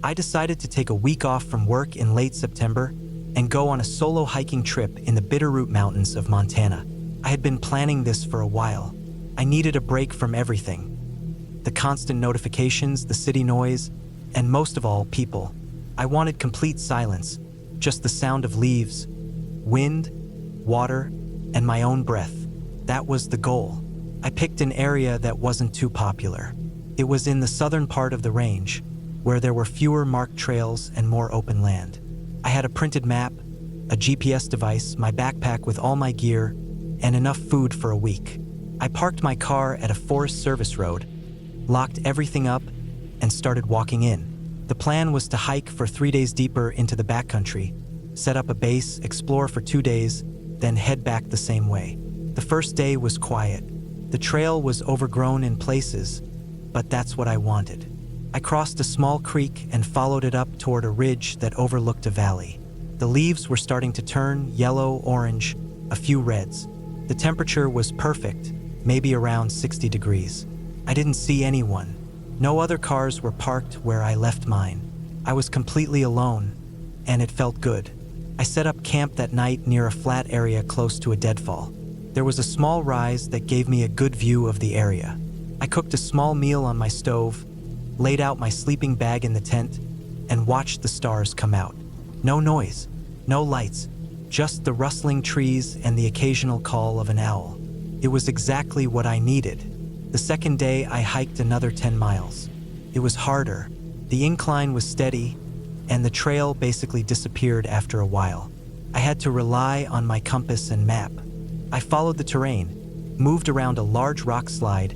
I decided to take a week off from work in late September and go on a solo hiking trip in the Bitterroot Mountains of Montana. I had been planning this for a while. I needed a break from everything. The constant notifications, the city noise, and most of all, people. I wanted complete silence, just the sound of leaves, wind, water, and my own breath. That was the goal. I picked an area that wasn't too popular. It was in the southern part of the range, where there were fewer marked trails and more open land. I had a printed map, a GPS device, my backpack with all my gear, and enough food for a week. I parked my car at a Forest Service road, locked everything up, and started walking in. The plan was to hike for 3 days deeper into the backcountry, set up a base, explore for 2 days, then head back the same way. The first day was quiet. The trail was overgrown in places, but that's what I wanted. I crossed a small creek and followed it up toward a ridge that overlooked a valley. The leaves were starting to turn yellow, orange, a few reds. The temperature was perfect, maybe around 60 degrees. I didn't see anyone. No other cars were parked where I left mine. I was completely alone, and it felt good. I set up camp that night near a flat area close to a deadfall. There was a small rise that gave me a good view of the area. I cooked a small meal on my stove, laid out my sleeping bag in the tent, and watched the stars come out. No noise, no lights, just the rustling trees and the occasional call of an owl. It was exactly what I needed. The second day, I hiked another 10 miles. It was harder. The incline was steady, and the trail basically disappeared after a while. I had to rely on my compass and map. I followed the terrain, moved around a large rock slide,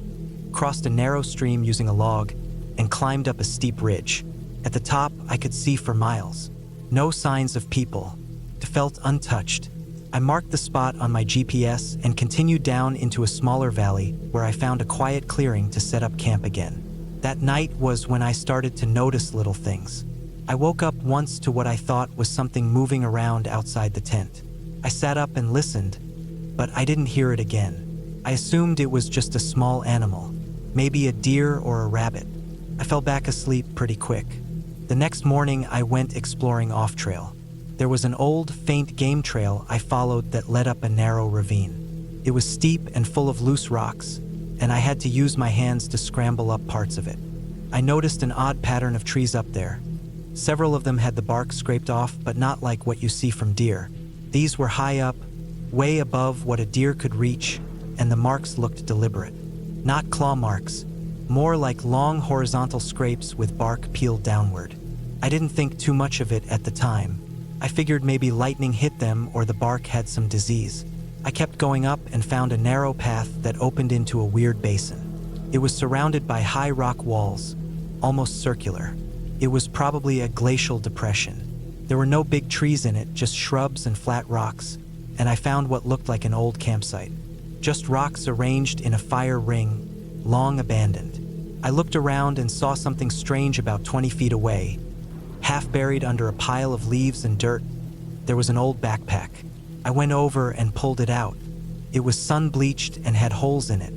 crossed a narrow stream using a log, and climbed up a steep ridge. At the top, I could see for miles. No signs of people. It felt untouched. I marked the spot on my GPS and continued down into a smaller valley where I found a quiet clearing to set up camp again. That night was when I started to notice little things. I woke up once to what I thought was something moving around outside the tent. I sat up and listened, but I didn't hear it again. I assumed it was just a small animal, maybe a deer or a rabbit. I fell back asleep pretty quick. The next morning, I went exploring off-trail. There was an old, faint game trail I followed that led up a narrow ravine. It was steep and full of loose rocks, and I had to use my hands to scramble up parts of it. I noticed an odd pattern of trees up there. Several of them had the bark scraped off, but not like what you see from deer. These were high up, way above what a deer could reach, and the marks looked deliberate. Not claw marks, more like long horizontal scrapes with bark peeled downward. I didn't think too much of it at the time. I figured maybe lightning hit them or the bark had some disease. I kept going up and found a narrow path that opened into a weird basin. It was surrounded by high rock walls, almost circular. It was probably a glacial depression. There were no big trees in it, just shrubs and flat rocks, and I found what looked like an old campsite. Just rocks arranged in a fire ring, long abandoned. I looked around and saw something strange about 20 feet away. Half buried under a pile of leaves and dirt, there was an old backpack. I went over and pulled it out. It was sun-bleached and had holes in it.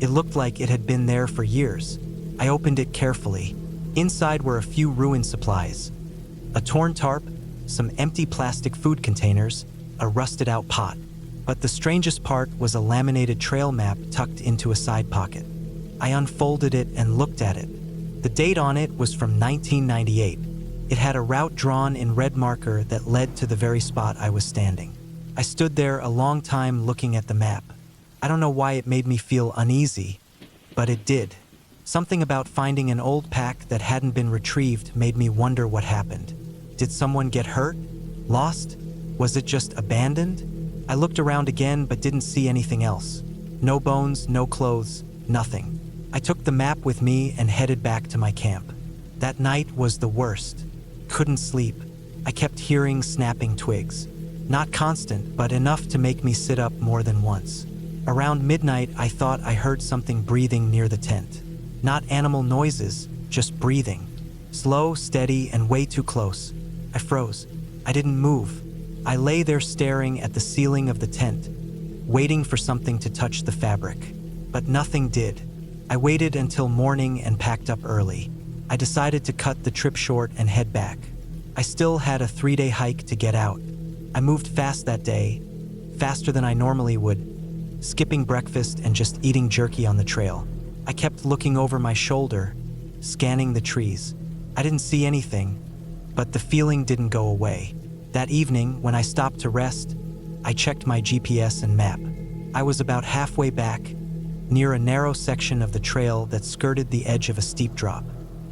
It looked like it had been there for years. I opened it carefully. Inside were a few ruined supplies. A torn tarp, some empty plastic food containers, a rusted-out pot. But the strangest part was a laminated trail map tucked into a side pocket. I unfolded it and looked at it. The date on it was from 1998. It had a route drawn in red marker that led to the very spot I was standing. I stood there a long time looking at the map. I don't know why it made me feel uneasy, but it did. Something about finding an old pack that hadn't been retrieved made me wonder what happened. Did someone get hurt? Lost? Was it just abandoned? I looked around again but didn't see anything else. No bones, no clothes, nothing. I took the map with me and headed back to my camp. That night was the worst. Couldn't sleep. I kept hearing snapping twigs. Not constant, but enough to make me sit up more than once. Around midnight, I thought I heard something breathing near the tent. Not animal noises, just breathing. Slow, steady, and way too close. I froze. I didn't move. I lay there staring at the ceiling of the tent, waiting for something to touch the fabric. But nothing did. I waited until morning and packed up early. I decided to cut the trip short and head back. I still had a 3-day hike to get out. I moved fast that day, faster than I normally would, skipping breakfast and just eating jerky on the trail. I kept looking over my shoulder, scanning the trees. I didn't see anything, but the feeling didn't go away. That evening, when I stopped to rest, I checked my GPS and map. I was about halfway back, near a narrow section of the trail that skirted the edge of a steep drop.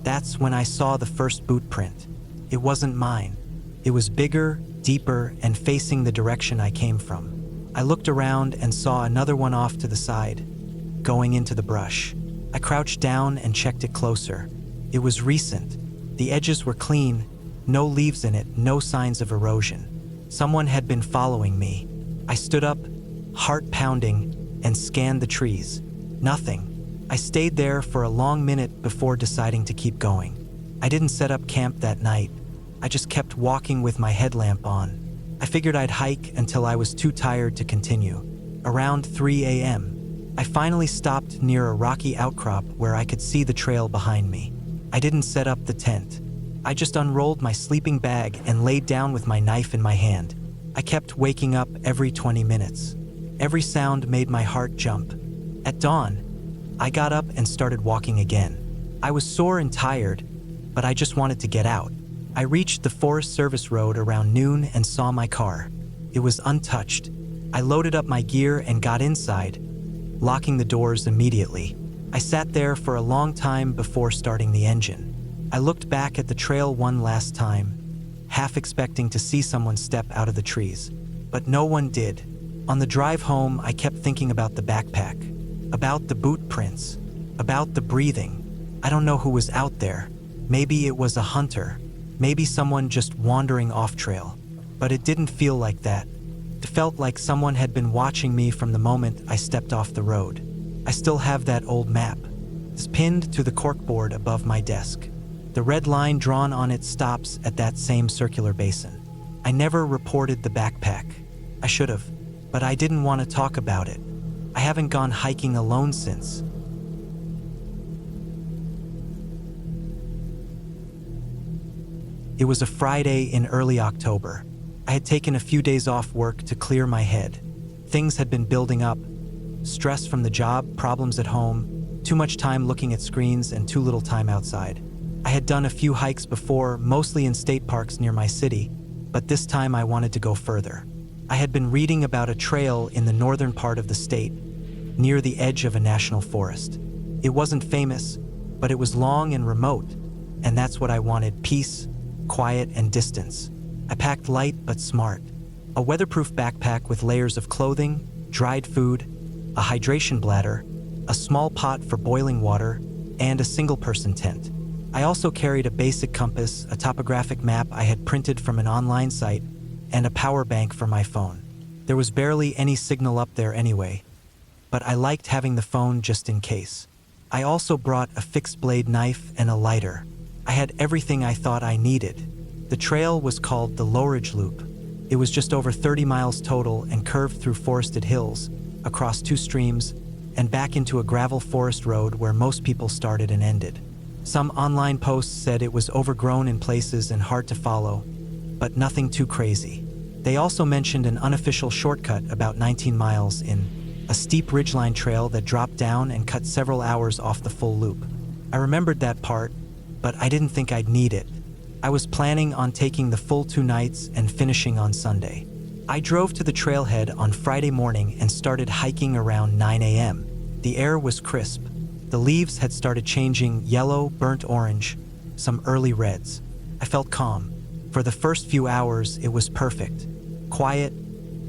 That's when I saw the first boot print. It wasn't mine. It was bigger, deeper, and facing the direction I came from. I looked around and saw another one off to the side, going into the brush. I crouched down and checked it closer. It was recent. The edges were clean, no leaves in it, no signs of erosion. Someone had been following me. I stood up, heart pounding, and scanned the trees. Nothing. I stayed there for a long minute before deciding to keep going. I didn't set up camp that night. I just kept walking with my headlamp on. I figured I'd hike until I was too tired to continue. Around 3 a.m., I finally stopped near a rocky outcrop where I could see the trail behind me. I didn't set up the tent. I just unrolled my sleeping bag and laid down with my knife in my hand. I kept waking up every 20 minutes. Every sound made my heart jump. At dawn, I got up and started walking again. I was sore and tired, but I just wanted to get out. I reached the Forest Service road around noon and saw my car. It was untouched. I loaded up my gear and got inside, locking the doors immediately. I sat there for a long time before starting the engine. I looked back at the trail one last time, half expecting to see someone step out of the trees, but no one did. On the drive home, I kept thinking about the backpack, about the boot prints, about the breathing. I don't know who was out there. Maybe it was a hunter, maybe someone just wandering off trail, but it didn't feel like that. It felt like someone had been watching me from the moment I stepped off the road. I still have that old map. It's pinned to the corkboard above my desk. The red line drawn on it stops at that same circular basin. I never reported the backpack. I should have, but I didn't want to talk about it. I haven't gone hiking alone since. It was a Friday in early October. I had taken a few days off work to clear my head. Things had been building up. Stress from the job, problems at home, too much time looking at screens, and too little time outside. I had done a few hikes before, mostly in state parks near my city, but this time I wanted to go further. I had been reading about a trail in the northern part of the state, near the edge of a national forest. It wasn't famous, but it was long and remote, and that's what I wanted: peace, quiet, and distance. I packed light but smart. A weatherproof backpack with layers of clothing, dried food, a hydration bladder, a small pot for boiling water, and a single-person tent. I also carried a basic compass, a topographic map I had printed from an online site, and a power bank for my phone. There was barely any signal up there anyway, but I liked having the phone just in case. I also brought a fixed-blade knife and a lighter. I had everything I thought I needed. The trail was called the Lowridge Loop. It was just over 30 miles total and curved through forested hills, across 2 streams, and back into a gravel forest road where most people started and ended. Some online posts said it was overgrown in places and hard to follow, but nothing too crazy. They also mentioned an unofficial shortcut about 19 miles in, a steep ridgeline trail that dropped down and cut several hours off the full loop. I remembered that part, but I didn't think I'd need it. I was planning on taking the full 2 nights and finishing on Sunday. I drove to the trailhead on Friday morning and started hiking around 9 a.m. The air was crisp. The leaves had started changing yellow, burnt orange, some early reds. I felt calm. For the first few hours, it was perfect. Quiet,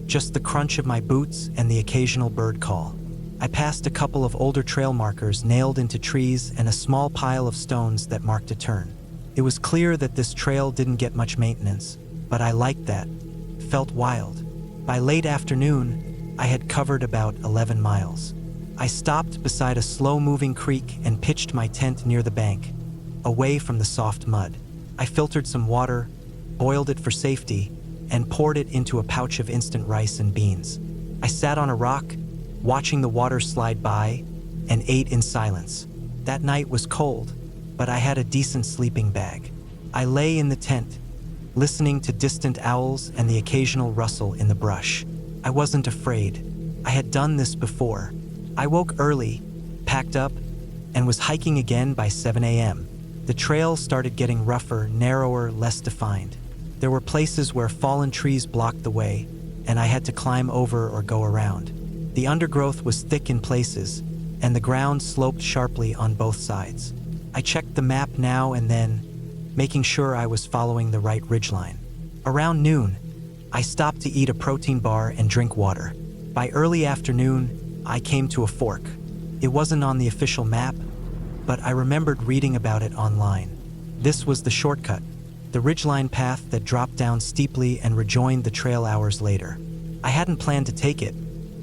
just the crunch of my boots and the occasional bird call. I passed a couple of older trail markers nailed into trees and a small pile of stones that marked a turn. It was clear that this trail didn't get much maintenance, but I liked that. It felt wild. By late afternoon, I had covered about 11 miles. I stopped beside a slow-moving creek and pitched my tent near the bank, away from the soft mud. I filtered some water, boiled it for safety, and poured it into a pouch of instant rice and beans. I sat on a rock, watching the water slide by, and ate in silence. That night was cold, but I had a decent sleeping bag. I lay in the tent, listening to distant owls and the occasional rustle in the brush. I wasn't afraid. I had done this before. I woke early, packed up, and was hiking again by 7 a.m. The trail started getting rougher, narrower, less defined. There were places where fallen trees blocked the way, and I had to climb over or go around. The undergrowth was thick in places, and the ground sloped sharply on both sides. I checked the map now and then, making sure I was following the right ridgeline. Around noon, I stopped to eat a protein bar and drink water. By early afternoon, I came to a fork. It wasn't on the official map, but I remembered reading about it online. This was the shortcut, the ridgeline path that dropped down steeply and rejoined the trail hours later. I hadn't planned to take it,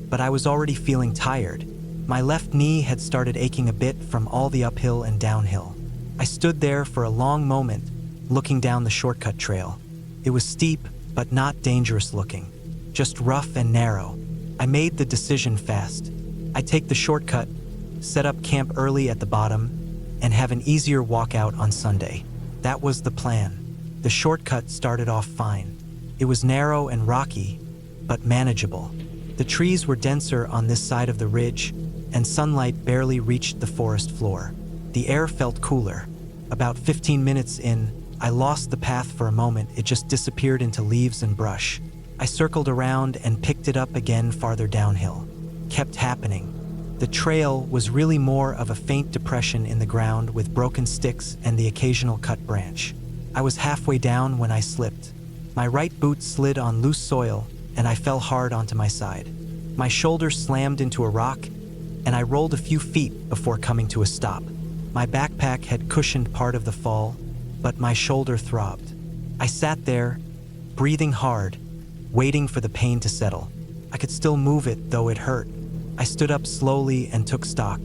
but I was already feeling tired. My left knee had started aching a bit from all the uphill and downhill. I stood there for a long moment, looking down the shortcut trail. It was steep, but not dangerous looking, just rough and narrow. I made the decision fast. I'd take the shortcut, set up camp early at the bottom, and have an easier walk out on Sunday. That was the plan. The shortcut started off fine. It was narrow and rocky, but manageable. The trees were denser on this side of the ridge, and sunlight barely reached the forest floor. The air felt cooler. About 15 minutes in, I lost the path for a moment. It just disappeared into leaves and brush. I circled around and picked it up again farther downhill. Kept happening. The trail was really more of a faint depression in the ground with broken sticks and the occasional cut branch. I was halfway down when I slipped. My right boot slid on loose soil, and I fell hard onto my side. My shoulder slammed into a rock, and I rolled a few feet before coming to a stop. My backpack had cushioned part of the fall, but my shoulder throbbed. I sat there, breathing hard, waiting for the pain to settle. I could still move it, though it hurt. I stood up slowly and took stock.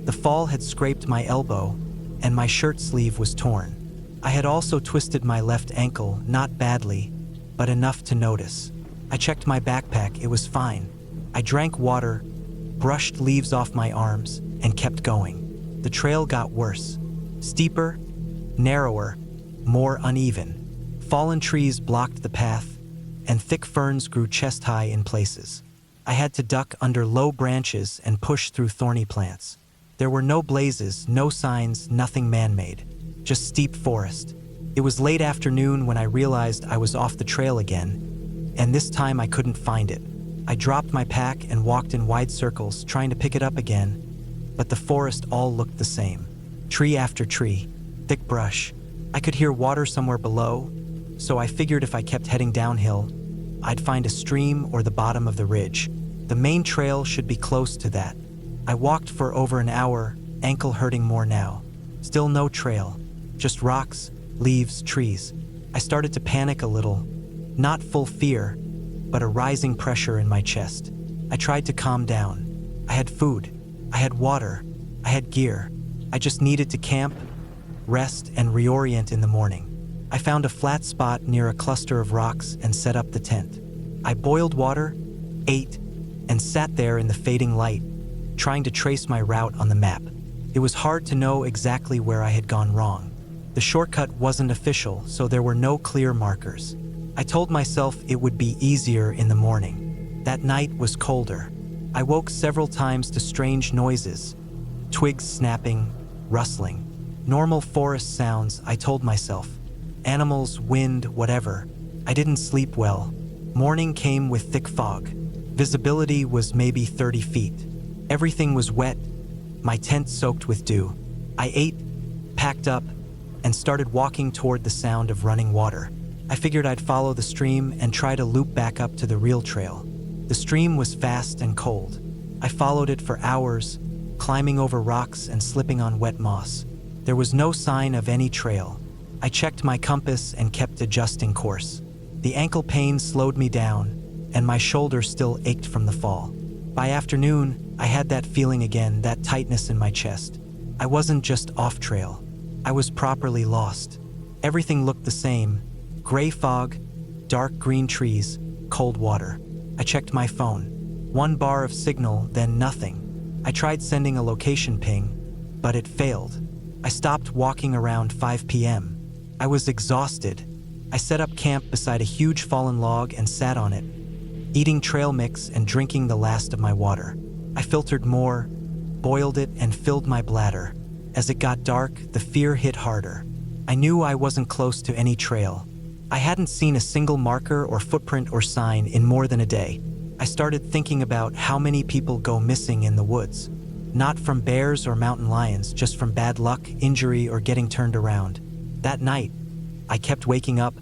The fall had scraped my elbow, and my shirt sleeve was torn. I had also twisted my left ankle, not badly, but enough to notice. I checked my backpack, it was fine. I drank water, brushed leaves off my arms, and kept going. The trail got worse. Steeper, narrower, more uneven. Fallen trees blocked the path, and thick ferns grew chest-high in places. I had to duck under low branches and push through thorny plants. There were no blazes, no signs, nothing man-made, just steep forest. It was late afternoon when I realized I was off the trail again, and this time I couldn't find it. I dropped my pack and walked in wide circles, trying to pick it up again, but the forest all looked the same. Tree after tree, thick brush. I could hear water somewhere below, so I figured if I kept heading downhill, I'd find a stream or the bottom of the ridge. The main trail should be close to that. I walked for over an hour, ankle hurting more now. Still no trail, just rocks, leaves, trees. I started to panic a little, not full fear, but a rising pressure in my chest. I tried to calm down. I had food, I had water, I had gear. I just needed to camp, rest, and reorient in the morning. I found a flat spot near a cluster of rocks and set up the tent. I boiled water, ate, and sat there in the fading light, trying to trace my route on the map. It was hard to know exactly where I had gone wrong. The shortcut wasn't official, so there were no clear markers. I told myself it would be easier in the morning. That night was colder. I woke several times to strange noises, twigs snapping, rustling. Normal forest sounds, I told myself. Animals, wind, whatever. I didn't sleep well. Morning came with thick fog. Visibility was maybe 30 feet. Everything was wet, my tent soaked with dew. I ate, packed up, and started walking toward the sound of running water. I figured I'd follow the stream and try to loop back up to the real trail. The stream was fast and cold. I followed it for hours, climbing over rocks and slipping on wet moss. There was no sign of any trail. I checked my compass and kept adjusting course. The ankle pain slowed me down, and my shoulder still ached from the fall. By afternoon, I had that feeling again, that tightness in my chest. I wasn't just off trail. I was properly lost. Everything looked the same. Gray fog, dark green trees, cold water. I checked my phone. 1 bar of signal, then nothing. I tried sending a location ping, but it failed. I stopped walking around 5 p.m. I was exhausted. I set up camp beside a huge fallen log and sat on it, eating trail mix and drinking the last of my water. I filtered more, boiled it, and filled my bladder. As it got dark, the fear hit harder. I knew I wasn't close to any trail. I hadn't seen a single marker or footprint or sign in more than a day. I started thinking about how many people go missing in the woods. Not from bears or mountain lions, just from bad luck, injury, or getting turned around. That night, I kept waking up,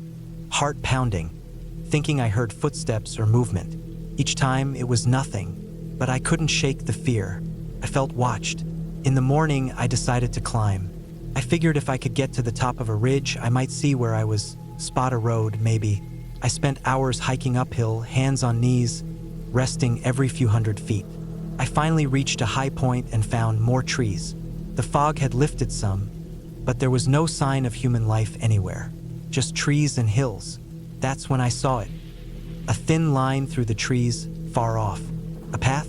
heart pounding, thinking I heard footsteps or movement. Each time it was nothing, but I couldn't shake the fear. I felt watched. In the morning, I decided to climb. I figured if I could get to the top of a ridge, I might see where I was, spot a road, maybe. I spent hours hiking uphill, hands on knees, resting every few hundred feet. I finally reached a high point and found more trees. The fog had lifted some, but there was no sign of human life anywhere. Just trees and hills. That's when I saw it. A thin line through the trees, far off. A path?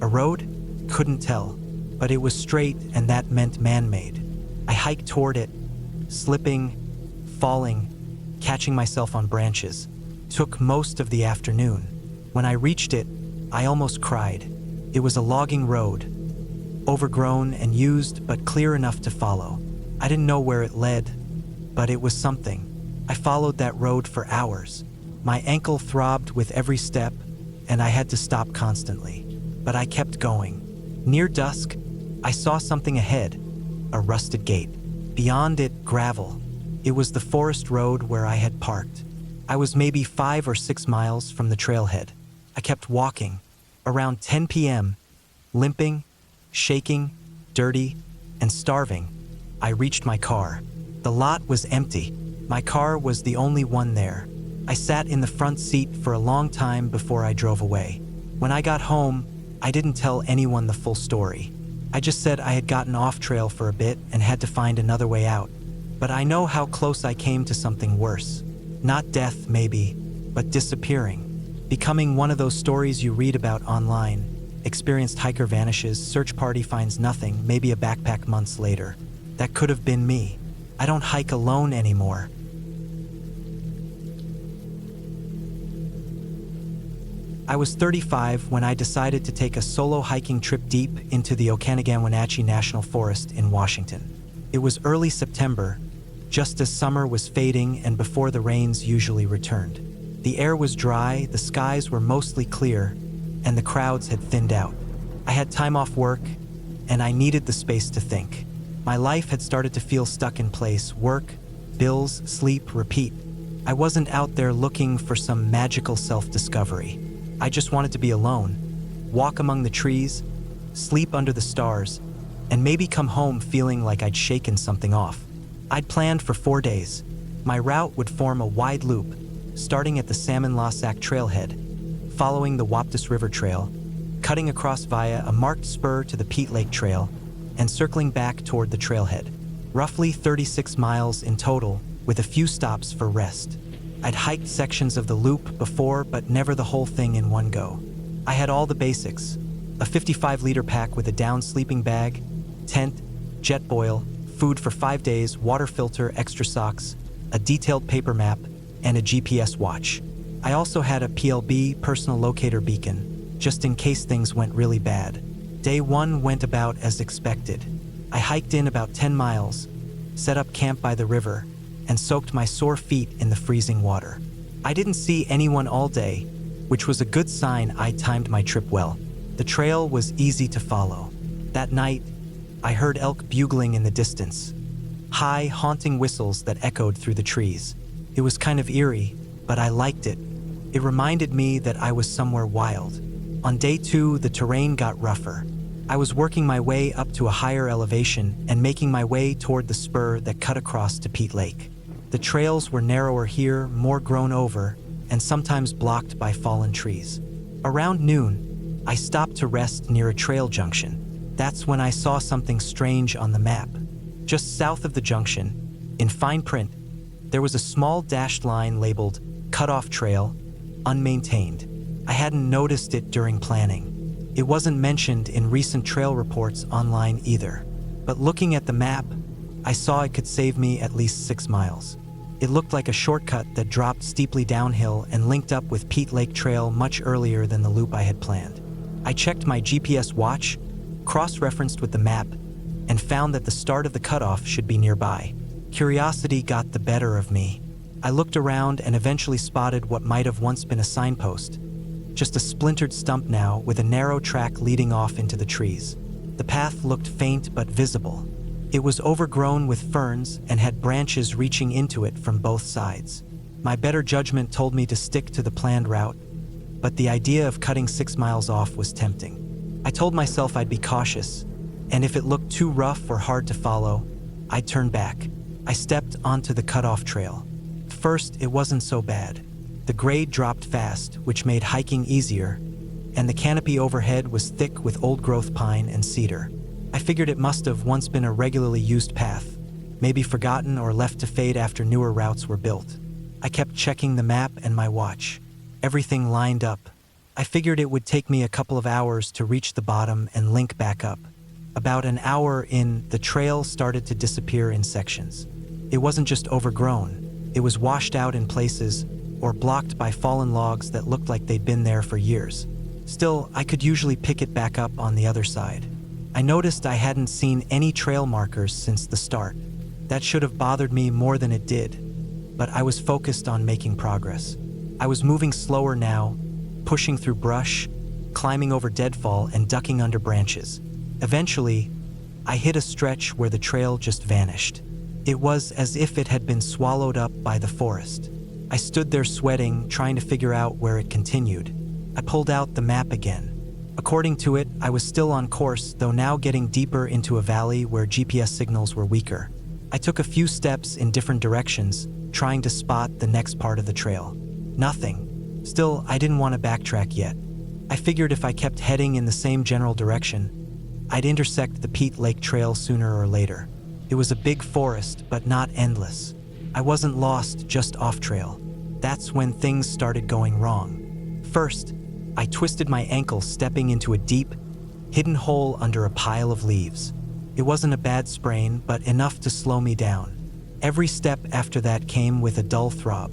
A road? Couldn't tell. But it was straight, and that meant man-made. I hiked toward it, slipping, falling, catching myself on branches. Took most of the afternoon. When I reached it, I almost cried. It was a logging road, overgrown and used, but clear enough to follow. I didn't know where it led, but it was something. I followed that road for hours. My ankle throbbed with every step, and I had to stop constantly. But I kept going. Near dusk, I saw something ahead, a rusted gate. Beyond it, gravel. It was the forest road where I had parked. I was maybe 5 or 6 miles from the trailhead. I kept walking. Around 10 p.m., limping, shaking, dirty, and starving, I reached my car. The lot was empty. My car was the only one there. I sat in the front seat for a long time before I drove away. When I got home, I didn't tell anyone the full story. I just said I had gotten off trail for a bit and had to find another way out. But I know how close I came to something worse. Not death, maybe, but disappearing. Becoming one of those stories you read about online. Experienced hiker vanishes, search party finds nothing, maybe a backpack months later. That could have been me. I don't hike alone anymore. I was 35 when I decided to take a solo hiking trip deep into the Okanagan-Wenatchee National Forest in Washington. It was early September, just as summer was fading and before the rains usually returned. The air was dry, the skies were mostly clear, and the crowds had thinned out. I had time off work, and I needed the space to think. My life had started to feel stuck in place. Work, bills, sleep, repeat. I wasn't out there looking for some magical self-discovery. I just wanted to be alone, walk among the trees, sleep under the stars, and maybe come home feeling like I'd shaken something off. I'd planned for 4 days. My route would form a wide loop, starting at the Salmon-Lossack trailhead, following the Waptus River Trail, cutting across via a marked spur to the Peat Lake Trail, and circling back toward the trailhead. Roughly 36 miles in total, with a few stops for rest. I'd hiked sections of the loop before, but never the whole thing in one go. I had all the basics: a 55-liter pack with a down sleeping bag, tent, jet boil, food for 5 days, water filter, extra socks, a detailed paper map, and a GPS watch. I also had a PLB, personal locator beacon, just in case things went really bad. Day 1 went about as expected. I hiked in about 10 miles, set up camp by the river, and soaked my sore feet in the freezing water. I didn't see anyone all day, which was a good sign I timed my trip well. The trail was easy to follow. That night, I heard elk bugling in the distance, high, haunting whistles that echoed through the trees. It was kind of eerie, but I liked it. It reminded me that I was somewhere wild. On day 2, the terrain got rougher. I was working my way up to a higher elevation and making my way toward the spur that cut across to Peat Lake. The trails were narrower here, more grown over, and sometimes blocked by fallen trees. Around noon, I stopped to rest near a trail junction. That's when I saw something strange on the map. Just south of the junction, in fine print, there was a small dashed line labeled Cutoff Trail, unmaintained. I hadn't noticed it during planning. It wasn't mentioned in recent trail reports online either. But looking at the map, I saw it could save me at least 6 miles. It looked like a shortcut that dropped steeply downhill and linked up with Peat Lake Trail much earlier than the loop I had planned. I checked my GPS watch, cross-referenced with the map, and found that the start of the cutoff should be nearby. Curiosity got the better of me. I looked around and eventually spotted what might have once been a signpost. Just a splintered stump now with a narrow track leading off into the trees. The path looked faint but visible. It was overgrown with ferns and had branches reaching into it from both sides. My better judgment told me to stick to the planned route, but the idea of cutting 6 miles off was tempting. I told myself I'd be cautious, and if it looked too rough or hard to follow, I'd turn back. I stepped onto the cutoff trail. First, it wasn't so bad. The grade dropped fast, which made hiking easier, and the canopy overhead was thick with old-growth pine and cedar. I figured it must have once been a regularly used path, maybe forgotten or left to fade after newer routes were built. I kept checking the map and my watch. Everything lined up. I figured it would take me a couple of hours to reach the bottom and link back up. About an hour in, the trail started to disappear in sections. It wasn't just overgrown, it was washed out in places or blocked by fallen logs that looked like they'd been there for years. Still, I could usually pick it back up on the other side. I noticed I hadn't seen any trail markers since the start. That should have bothered me more than it did, but I was focused on making progress. I was moving slower now, pushing through brush, climbing over deadfall and ducking under branches. Eventually, I hit a stretch where the trail just vanished. It was as if it had been swallowed up by the forest. I stood there sweating, trying to figure out where it continued. I pulled out the map again. According to it, I was still on course, though now getting deeper into a valley where GPS signals were weaker. I took a few steps in different directions, trying to spot the next part of the trail. Nothing. Still, I didn't want to backtrack yet. I figured if I kept heading in the same general direction, I'd intersect the Peat Lake Trail sooner or later. It was a big forest, but not endless. I wasn't lost, just off-trail. That's when things started going wrong. First, I twisted my ankle stepping into a deep, hidden hole under a pile of leaves. It wasn't a bad sprain, but enough to slow me down. Every step after that came with a dull throb.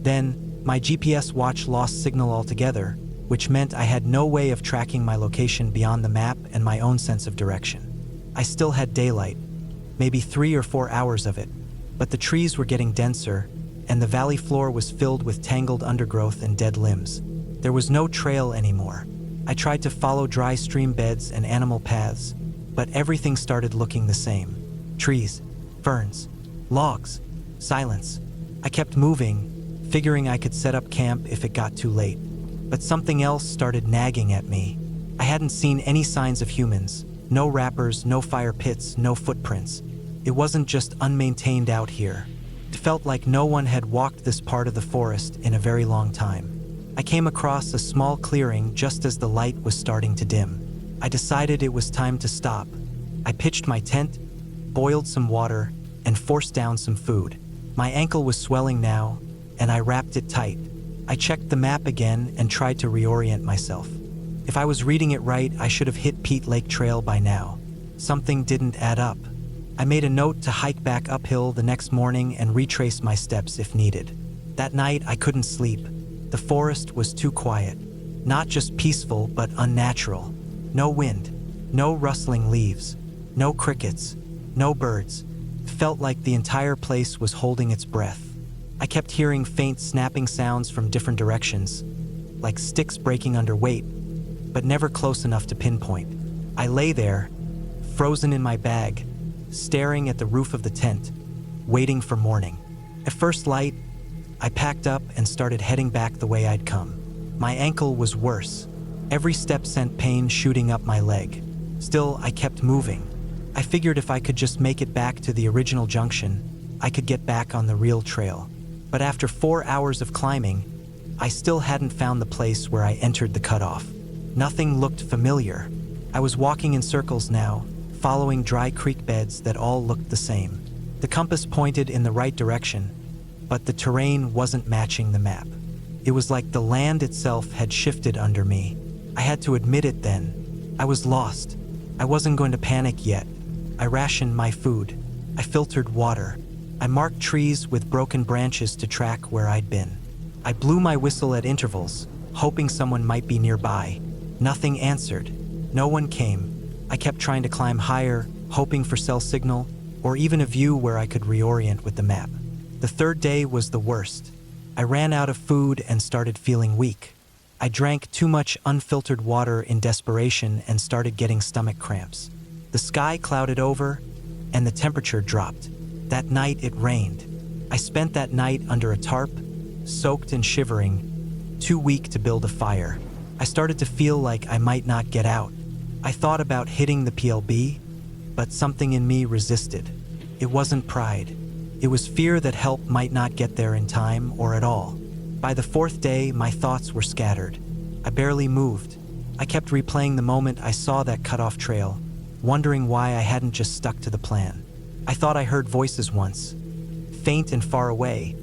Then, my GPS watch lost signal altogether, which meant I had no way of tracking my location beyond the map and my own sense of direction. I still had daylight, maybe 3 or 4 hours of it, but the trees were getting denser, and the valley floor was filled with tangled undergrowth and dead limbs. There was no trail anymore. I tried to follow dry stream beds and animal paths, but everything started looking the same. Trees, ferns, logs, silence. I kept moving, figuring I could set up camp if it got too late. But something else started nagging at me. I hadn't seen any signs of humans. No wrappers, no fire pits, no footprints. It wasn't just unmaintained out here. It felt like no one had walked this part of the forest in a very long time. I came across a small clearing just as the light was starting to dim. I decided it was time to stop. I pitched my tent, boiled some water, and forced down some food. My ankle was swelling now, and I wrapped it tight. I checked the map again and tried to reorient myself. If I was reading it right, I should have hit Peat Lake Trail by now. Something didn't add up. I made a note to hike back uphill the next morning and retrace my steps if needed. That night, I couldn't sleep. The forest was too quiet. Not just peaceful, but unnatural. No wind, no rustling leaves, no crickets, no birds. It felt like the entire place was holding its breath. I kept hearing faint snapping sounds from different directions, like sticks breaking under weight, but never close enough to pinpoint. I lay there, frozen in my bag, staring at the roof of the tent, waiting for morning. At first light, I packed up and started heading back the way I'd come. My ankle was worse. Every step sent pain shooting up my leg. Still, I kept moving. I figured if I could just make it back to the original junction, I could get back on the real trail. But after 4 hours of climbing, I still hadn't found the place where I entered the cutoff. Nothing looked familiar. I was walking in circles now, following dry creek beds that all looked the same. The compass pointed in the right direction, but the terrain wasn't matching the map. It was like the land itself had shifted under me. I had to admit it then. I was lost. I wasn't going to panic yet. I rationed my food. I filtered water. I marked trees with broken branches to track where I'd been. I blew my whistle at intervals, hoping someone might be nearby. Nothing answered. No one came. I kept trying to climb higher, hoping for cell signal, or even a view where I could reorient with the map. The third day was the worst. I ran out of food and started feeling weak. I drank too much unfiltered water in desperation and started getting stomach cramps. The sky clouded over, and the temperature dropped. That night it rained. I spent that night under a tarp, soaked and shivering, too weak to build a fire. I started to feel like I might not get out. I thought about hitting the PLB, but something in me resisted. It wasn't pride. It was fear that help might not get there in time or at all. By the fourth day, my thoughts were scattered. I barely moved. I kept replaying the moment I saw that cut-off trail, wondering why I hadn't just stuck to the plan. I thought I heard voices once, faint and far away,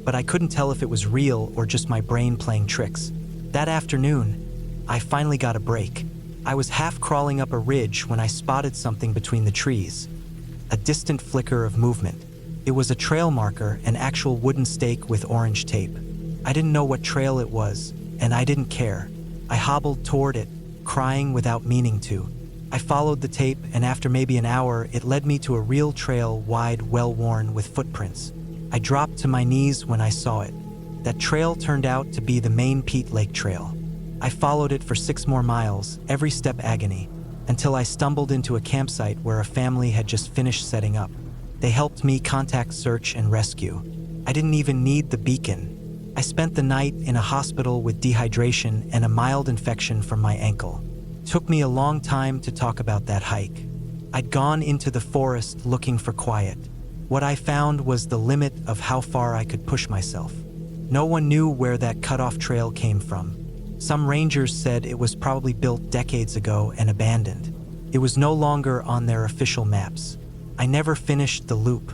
but I couldn't tell if it was real or just my brain playing tricks. That afternoon, I finally got a break. I was half crawling up a ridge when I spotted something between the trees, a distant flicker of movement. It was a trail marker, an actual wooden stake with orange tape. I didn't know what trail it was, and I didn't care. I hobbled toward it, crying without meaning to. I followed the tape, and after maybe an hour, it led me to a real trail, wide, well-worn, with footprints. I dropped to my knees when I saw it. That trail turned out to be the main Peat Lake Trail. I followed it for 6 more miles, every step agony, until I stumbled into a campsite where a family had just finished setting up. They helped me contact search and rescue. I didn't even need the beacon. I spent the night in a hospital with dehydration and a mild infection from my ankle. It took me a long time to talk about that hike. I'd gone into the forest looking for quiet. What I found was the limit of how far I could push myself. No one knew where that cut-off trail came from. Some rangers said it was probably built decades ago and abandoned. It was no longer on their official maps. I never finished the loop,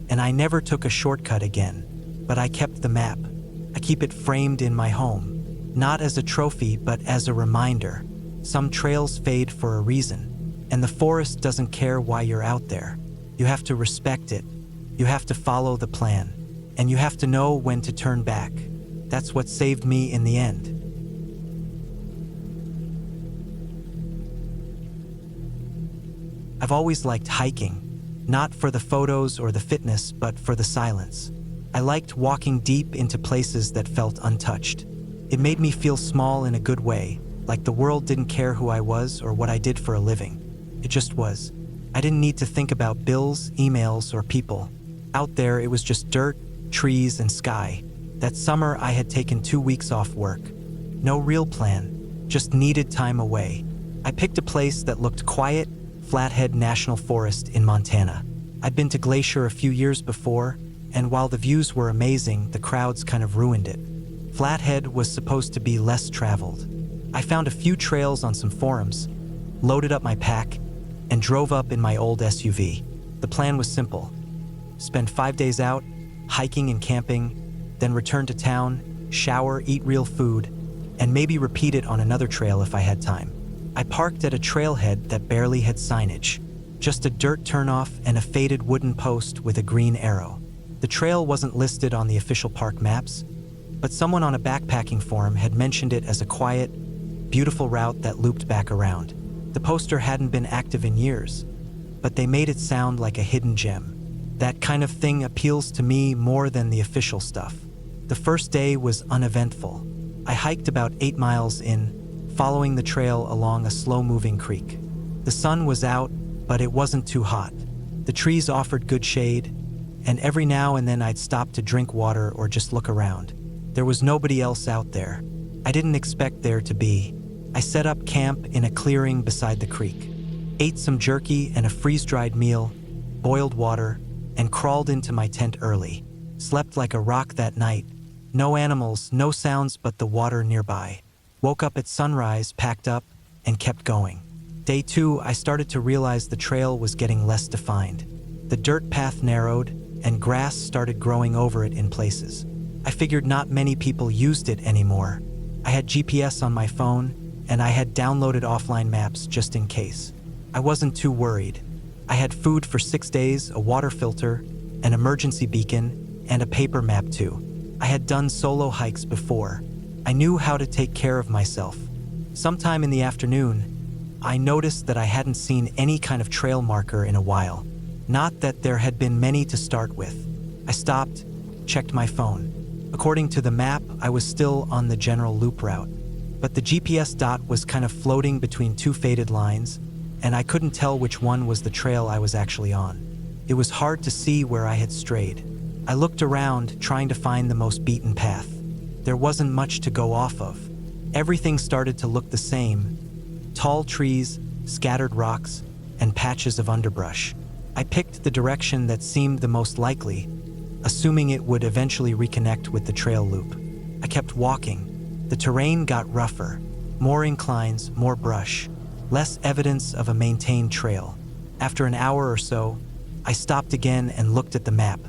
and I never took a shortcut again, but I kept the map. I keep it framed in my home, not as a trophy, but as a reminder. Some trails fade for a reason, and the forest doesn't care why you're out there. You have to respect it. You have to follow the plan, and you have to know when to turn back. That's what saved me in the end. I've always liked hiking, not for the photos or the fitness, but for the silence. I liked walking deep into places that felt untouched. It made me feel small in a good way, like the world didn't care who I was or what I did for a living. It just was. I didn't need to think about bills, emails, or people. Out there, it was just dirt, trees, and sky. That summer, I had taken 2 weeks off work. No real plan, just needed time away. I picked a place that looked quiet, Flathead National Forest in Montana. I'd been to Glacier a few years before, and while the views were amazing, the crowds kind of ruined it. Flathead was supposed to be less traveled. I found a few trails on some forums, loaded up my pack, and drove up in my old SUV. The plan was simple. Spend 5 days out, hiking and camping, then return to town, shower, eat real food, and maybe repeat it on another trail if I had time. I parked at a trailhead that barely had signage, just a dirt turnoff and a faded wooden post with a green arrow. The trail wasn't listed on the official park maps, but someone on a backpacking forum had mentioned it as a quiet, beautiful route that looped back around. The poster hadn't been active in years, but they made it sound like a hidden gem. That kind of thing appeals to me more than the official stuff. The first day was uneventful. I hiked about 8 miles in, following the trail along a slow-moving creek. The sun was out, but it wasn't too hot. The trees offered good shade, and every now and then I'd stop to drink water or just look around. There was nobody else out there. I didn't expect there to be. I set up camp in a clearing beside the creek, ate some jerky and a freeze-dried meal, boiled water, and crawled into my tent early. Slept like a rock that night. No animals, no sounds but the water nearby. Woke up at sunrise, packed up, and kept going. Day 2, I started to realize the trail was getting less defined. The dirt path narrowed, and grass started growing over it in places. I figured not many people used it anymore. I had GPS on my phone, and I had downloaded offline maps just in case. I wasn't too worried. I had food for 6 days, a water filter, an emergency beacon, and a paper map too. I had done solo hikes before. I knew how to take care of myself. Sometime in the afternoon, I noticed that I hadn't seen any kind of trail marker in a while. Not that there had been many to start with. I stopped, checked my phone. According to the map, I was still on the general loop route, but the GPS dot was kind of floating between two faded lines, and I couldn't tell which one was the trail I was actually on. It was hard to see where I had strayed. I looked around, trying to find the most beaten path. There wasn't much to go off of. Everything started to look the same: tall trees, scattered rocks, and patches of underbrush. I picked the direction that seemed the most likely, assuming it would eventually reconnect with the trail loop. I kept walking. The terrain got rougher. More inclines, more brush, less evidence of a maintained trail. After an hour or so, I stopped again and looked at the map.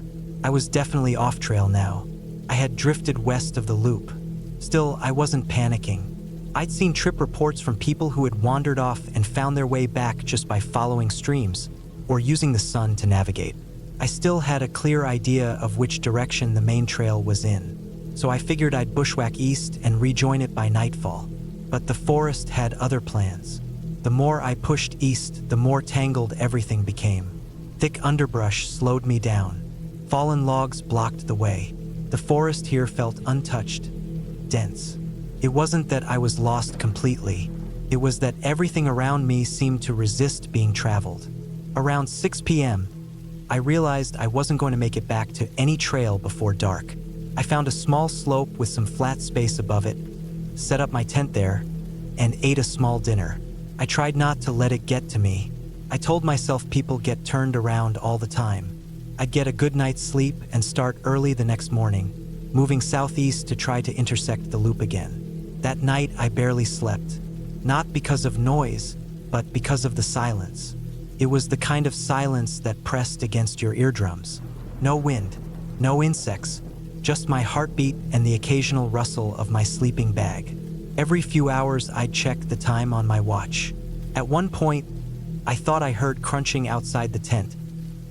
I was definitely off trail now. I had drifted west of the loop. Still, I wasn't panicking. I'd seen trip reports from people who had wandered off and found their way back just by following streams or using the sun to navigate. I still had a clear idea of which direction the main trail was in, so I figured I'd bushwhack east and rejoin it by nightfall. But the forest had other plans. The more I pushed east, the more tangled everything became. Thick underbrush slowed me down. Fallen logs blocked the way. The forest here felt untouched, dense. It wasn't that I was lost completely. It was that everything around me seemed to resist being traveled. Around 6 p.m., I realized I wasn't going to make it back to any trail before dark. I found a small slope with some flat space above it, set up my tent there, and ate a small dinner. I tried not to let it get to me. I told myself people get turned around all the time. I'd get a good night's sleep and start early the next morning, moving southeast to try to intersect the loop again. That night, I barely slept. Not because of noise, but because of the silence. It was the kind of silence that pressed against your eardrums. No wind, no insects, just my heartbeat and the occasional rustle of my sleeping bag. Every few hours, I'd check the time on my watch. At one point, I thought I heard crunching outside the tent,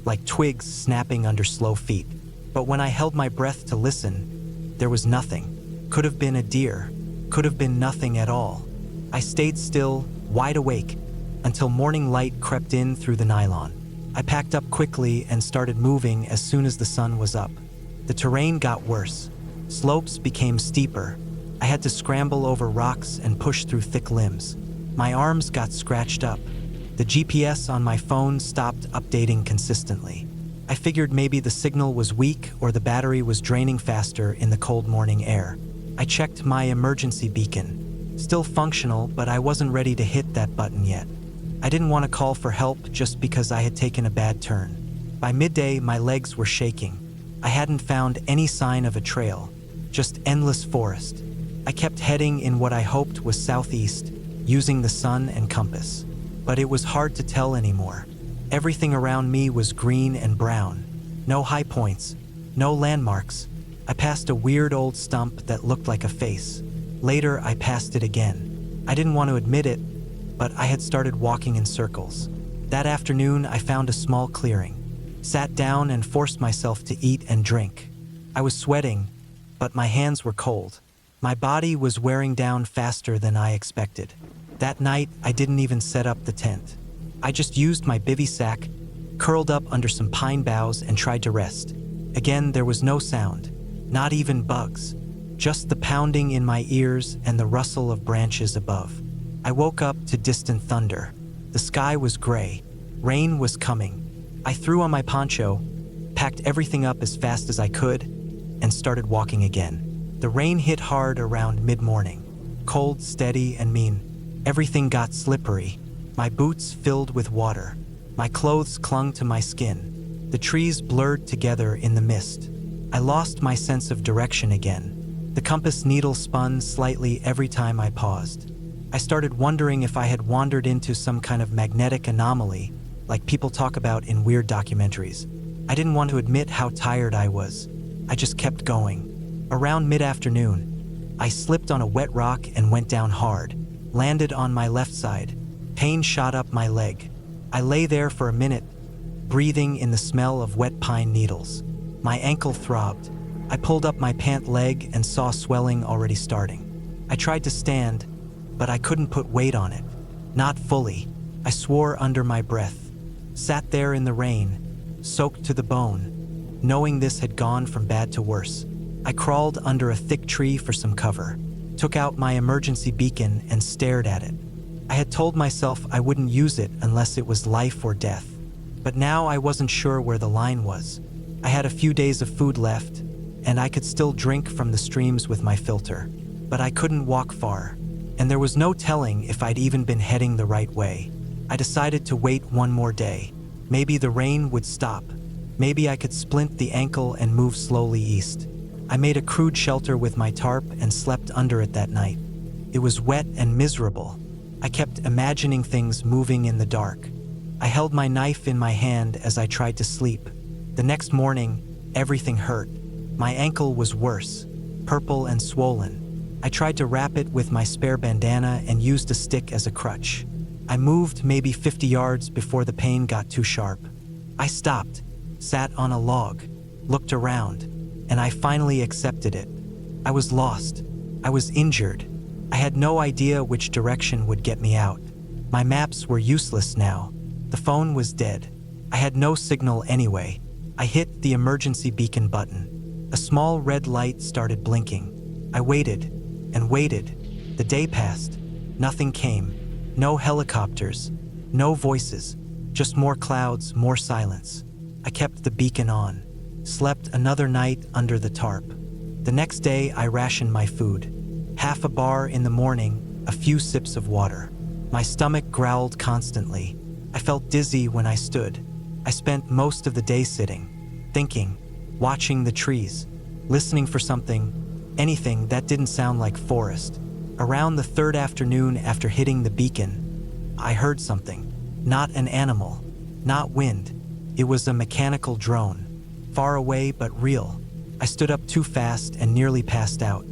like twigs snapping under slow feet. But when I held my breath to listen, there was nothing. Could have been a deer, could have been nothing at all. I stayed still, wide awake, until morning light crept in through the nylon. I packed up quickly and started moving as soon as the sun was up. The terrain got worse. Slopes became steeper. I had to scramble over rocks and push through thick limbs. My arms got scratched up. The GPS on my phone stopped updating consistently. I figured maybe the signal was weak or the battery was draining faster in the cold morning air. I checked my emergency beacon. Still functional, but I wasn't ready to hit that button yet. I didn't want to call for help just because I had taken a bad turn. By midday, my legs were shaking. I hadn't found any sign of a trail, just endless forest. I kept heading in what I hoped was southeast, using the sun and compass. But it was hard to tell anymore. Everything around me was green and brown. No high points, no landmarks. I passed a weird old stump that looked like a face. Later, I passed it again. I didn't want to admit it, but I had started walking in circles. That afternoon, I found a small clearing, sat down and forced myself to eat and drink. I was sweating, but my hands were cold. My body was wearing down faster than I expected. That night, I didn't even set up the tent. I just used my bivy sack, curled up under some pine boughs, and tried to rest. Again, there was no sound, not even bugs, just the pounding in my ears and the rustle of branches above. I woke up to distant thunder. The sky was gray. Rain was coming. I threw on my poncho, packed everything up as fast as I could, and started walking again. The rain hit hard around mid-morning. Cold, steady, and mean. Everything got slippery. My boots filled with water. My clothes clung to my skin. The trees blurred together in the mist. I lost my sense of direction again. The compass needle spun slightly every time I paused. I started wondering if I had wandered into some kind of magnetic anomaly, like people talk about in weird documentaries. I didn't want to admit how tired I was. I just kept going. Around mid-afternoon, I slipped on a wet rock and went down hard, landed on my left side. Pain shot up my leg. I lay there for a minute, breathing in the smell of wet pine needles. My ankle throbbed. I pulled up my pant leg and saw swelling already starting. I tried to stand, but I couldn't put weight on it. Not fully. I swore under my breath. Sat there in the rain, soaked to the bone, knowing this had gone from bad to worse. I crawled under a thick tree for some cover, took out my emergency beacon and stared at it. I had told myself I wouldn't use it unless it was life or death. But now I wasn't sure where the line was. I had a few days of food left, and I could still drink from the streams with my filter. But I couldn't walk far, and there was no telling if I'd even been heading the right way. I decided to wait one more day. Maybe the rain would stop. Maybe I could splint the ankle and move slowly east. I made a crude shelter with my tarp and slept under it that night. It was wet and miserable. I kept imagining things moving in the dark. I held my knife in my hand as I tried to sleep. The next morning, everything hurt. My ankle was worse, purple and swollen. I tried to wrap it with my spare bandana and used a stick as a crutch. I moved maybe 50 yards before the pain got too sharp. I stopped, sat on a log, looked around, and I finally accepted it. I was lost. I was injured. I had no idea which direction would get me out. My maps were useless now. The phone was dead. I had no signal anyway. I hit the emergency beacon button. A small red light started blinking. I waited and waited. The day passed. Nothing came. No helicopters. No voices. Just more clouds, more silence. I kept the beacon on. Slept another night under the tarp. The next day, I rationed my food. Half a bar in the morning, a few sips of water. My stomach growled constantly. I felt dizzy when I stood. I spent most of the day sitting, thinking, watching the trees, listening for something, anything that didn't sound like forest. Around the third afternoon after hitting the beacon, I heard something. Not an animal, not wind. It was a mechanical drone. Far away but real. I stood up too fast and nearly passed out.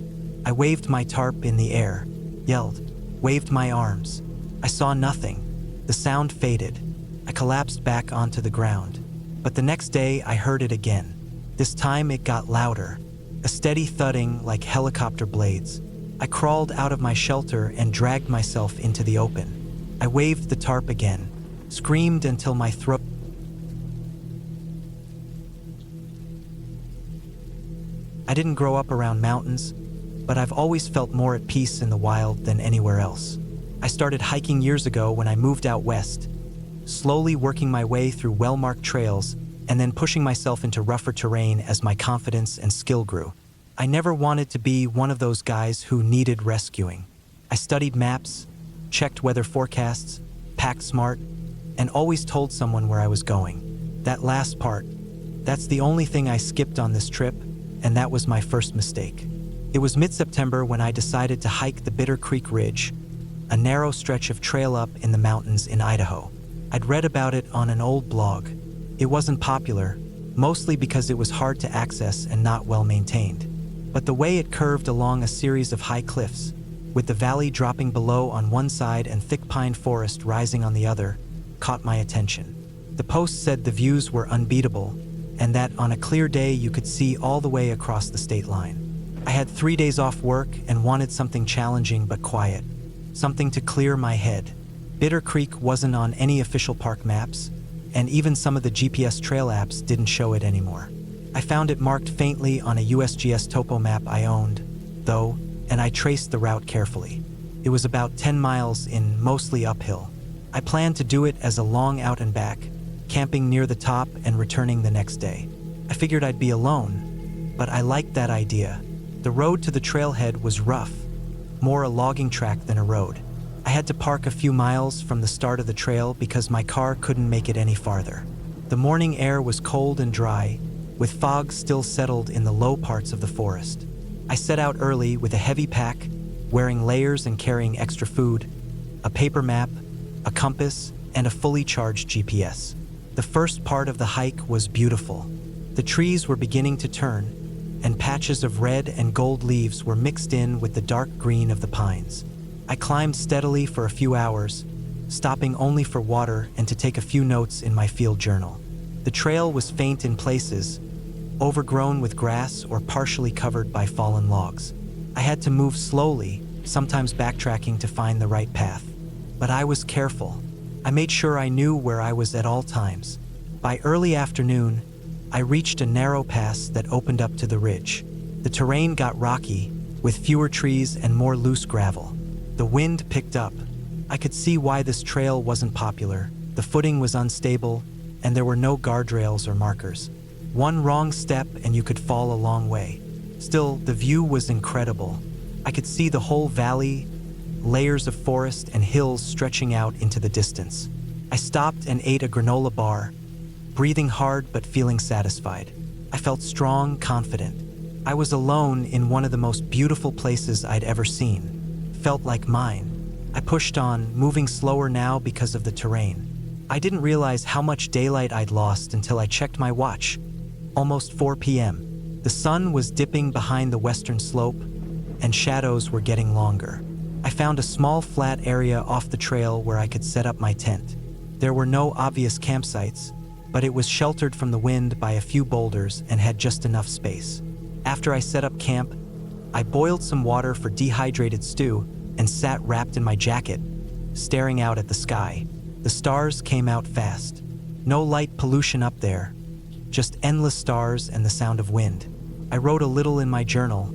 I waved my tarp in the air, yelled, waved my arms. I saw nothing. The sound faded. I collapsed back onto the ground. But the next day I heard it again. This time it got louder, a steady thudding like helicopter blades. I crawled out of my shelter and dragged myself into the open. I waved the tarp again, screamed until my throat. I didn't grow up around mountains, but I've always felt more at peace in the wild than anywhere else. I started hiking years ago when I moved out west, slowly working my way through well-marked trails and then pushing myself into rougher terrain as my confidence and skill grew. I never wanted to be one of those guys who needed rescuing. I studied maps, checked weather forecasts, packed smart, and always told someone where I was going. That last part, that's the only thing I skipped on this trip, and that was my first mistake. It was mid-September when I decided to hike the Bitter Creek Ridge, a narrow stretch of trail up in the mountains in Idaho. I'd read about it on an old blog. It wasn't popular, mostly because it was hard to access and not well maintained. But the way it curved along a series of high cliffs, with the valley dropping below on one side and thick pine forest rising on the other, caught my attention. The post said the views were unbeatable, and that on a clear day you could see all the way across the state line. I had 3 days off work and wanted something challenging but quiet, something to clear my head. Bitter Creek wasn't on any official park maps, and even some of the GPS trail apps didn't show it anymore. I found it marked faintly on a USGS topo map I owned, though, and I traced the route carefully. It was about 10 miles in, mostly uphill. I planned to do it as a long out and back, camping near the top and returning the next day. I figured I'd be alone, but I liked that idea. The road to the trailhead was rough, more a logging track than a road. I had to park a few miles from the start of the trail because my car couldn't make it any farther. The morning air was cold and dry, with fog still settled in the low parts of the forest. I set out early with a heavy pack, wearing layers and carrying extra food, a paper map, a compass, and a fully charged GPS. The first part of the hike was beautiful. The trees were beginning to turn, and patches of red and gold leaves were mixed in with the dark green of the pines. I climbed steadily for a few hours, stopping only for water and to take a few notes in my field journal. The trail was faint in places, overgrown with grass or partially covered by fallen logs. I had to move slowly, sometimes backtracking to find the right path. But I was careful. I made sure I knew where I was at all times. By early afternoon, I reached a narrow pass that opened up to the ridge. The terrain got rocky, with fewer trees and more loose gravel. The wind picked up. I could see why this trail wasn't popular. The footing was unstable, and there were no guardrails or markers. One wrong step and you could fall a long way. Still, the view was incredible. I could see the whole valley, layers of forest and hills stretching out into the distance. I stopped and ate a granola bar, breathing hard but feeling satisfied. I felt strong, confident. I was alone in one of the most beautiful places I'd ever seen. Felt like mine. I pushed on, moving slower now because of the terrain. I didn't realize how much daylight I'd lost until I checked my watch. Almost 4 p.m. The sun was dipping behind the western slope, and shadows were getting longer. I found a small flat area off the trail where I could set up my tent. There were no obvious campsites, but it was sheltered from the wind by a few boulders and had just enough space. After I set up camp, I boiled some water for dehydrated stew and sat wrapped in my jacket, staring out at the sky. The stars came out fast. No light pollution up there, just endless stars and the sound of wind. I wrote a little in my journal,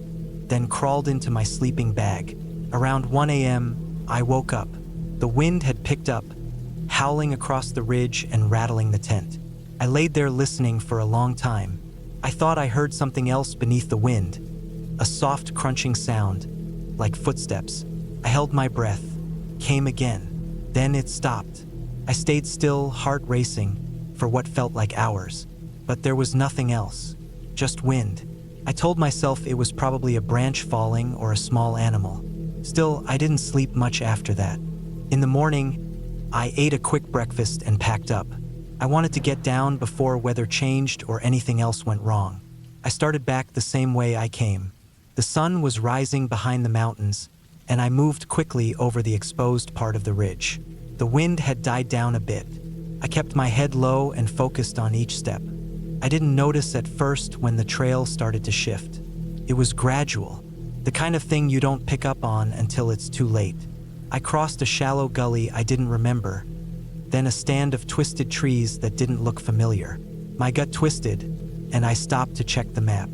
then crawled into my sleeping bag. Around 1 a.m., I woke up. The wind had picked up, howling across the ridge and rattling the tent. I laid there listening for a long time. I thought I heard something else beneath the wind, a soft crunching sound, like footsteps. I held my breath, came again. Then it stopped. I stayed still, heart racing, for what felt like hours. But there was nothing else, just wind. I told myself it was probably a branch falling or a small animal. Still, I didn't sleep much after that. In the morning, I ate a quick breakfast and packed up. I wanted to get down before weather changed or anything else went wrong. I started back the same way I came. The sun was rising behind the mountains, and I moved quickly over the exposed part of the ridge. The wind had died down a bit. I kept my head low and focused on each step. I didn't notice at first when the trail started to shift. It was gradual, the kind of thing you don't pick up on until it's too late. I crossed a shallow gully I didn't remember, then a stand of twisted trees that didn't look familiar. My gut twisted, and I stopped to check the map.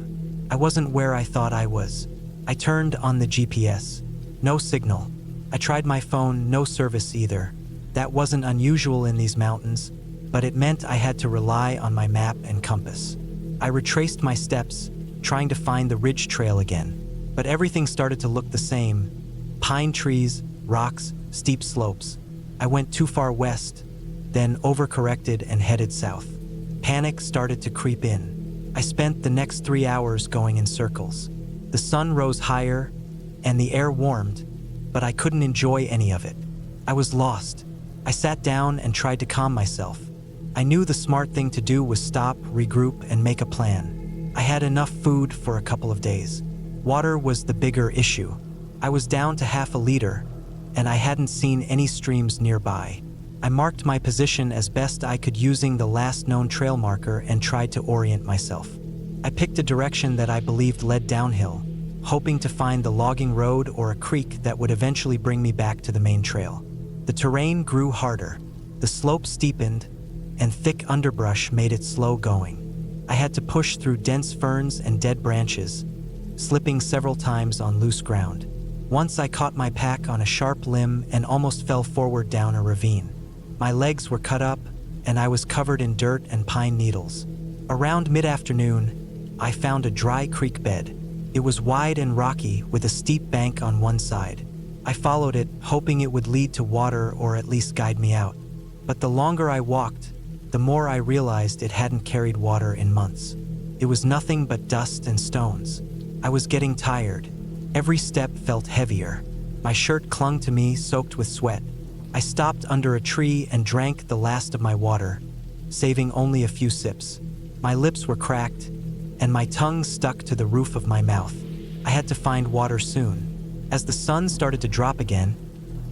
I wasn't where I thought I was. I turned on the GPS. No signal. I tried my phone, no service either. That wasn't unusual in these mountains, but it meant I had to rely on my map and compass. I retraced my steps, trying to find the ridge trail again, but everything started to look the same. Pine trees, rocks, steep slopes. I went too far west, then overcorrected and headed south. Panic started to creep in. I spent the next 3 hours going in circles. The sun rose higher, and the air warmed, but I couldn't enjoy any of it. I was lost. I sat down and tried to calm myself. I knew the smart thing to do was stop, regroup, and make a plan. I had enough food for a couple of days. Water was the bigger issue. I was down to half a liter, and I hadn't seen any streams nearby. I marked my position as best I could using the last known trail marker and tried to orient myself. I picked a direction that I believed led downhill, hoping to find the logging road or a creek that would eventually bring me back to the main trail. The terrain grew harder. The slope steepened, and thick underbrush made it slow going. I had to push through dense ferns and dead branches, slipping several times on loose ground. Once I caught my pack on a sharp limb and almost fell forward down a ravine. My legs were cut up, and I was covered in dirt and pine needles. Around mid-afternoon, I found a dry creek bed. It was wide and rocky with a steep bank on one side. I followed it, hoping it would lead to water or at least guide me out. But the longer I walked, the more I realized it hadn't carried water in months. It was nothing but dust and stones. I was getting tired. Every step felt heavier. My shirt clung to me, soaked with sweat. I stopped under a tree and drank the last of my water, saving only a few sips. My lips were cracked, and my tongue stuck to the roof of my mouth. I had to find water soon. As the sun started to drop again,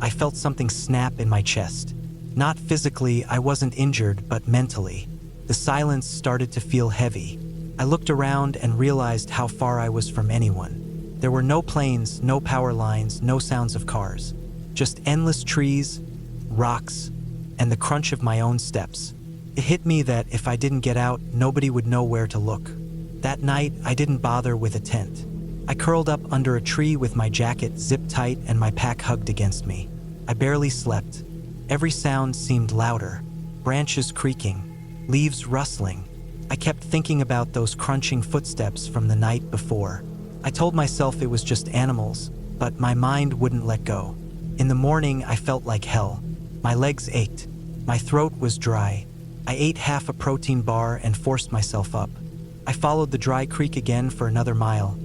I felt something snap in my chest. Not physically, I wasn't injured, but mentally. The silence started to feel heavy. I looked around and realized how far I was from anyone. There were no planes, no power lines, no sounds of cars. Just endless trees, rocks, and the crunch of my own steps. It hit me that if I didn't get out, nobody would know where to look. That night, I didn't bother with a tent. I curled up under a tree with my jacket zipped tight and my pack hugged against me. I barely slept. Every sound seemed louder. Branches creaking, leaves rustling. I kept thinking about those crunching footsteps from the night before. I told myself it was just animals, but my mind wouldn't let go. In the morning, I felt like hell. My legs ached. My throat was dry. I ate half a protein bar and forced myself up. I followed the dry creek again for another mile,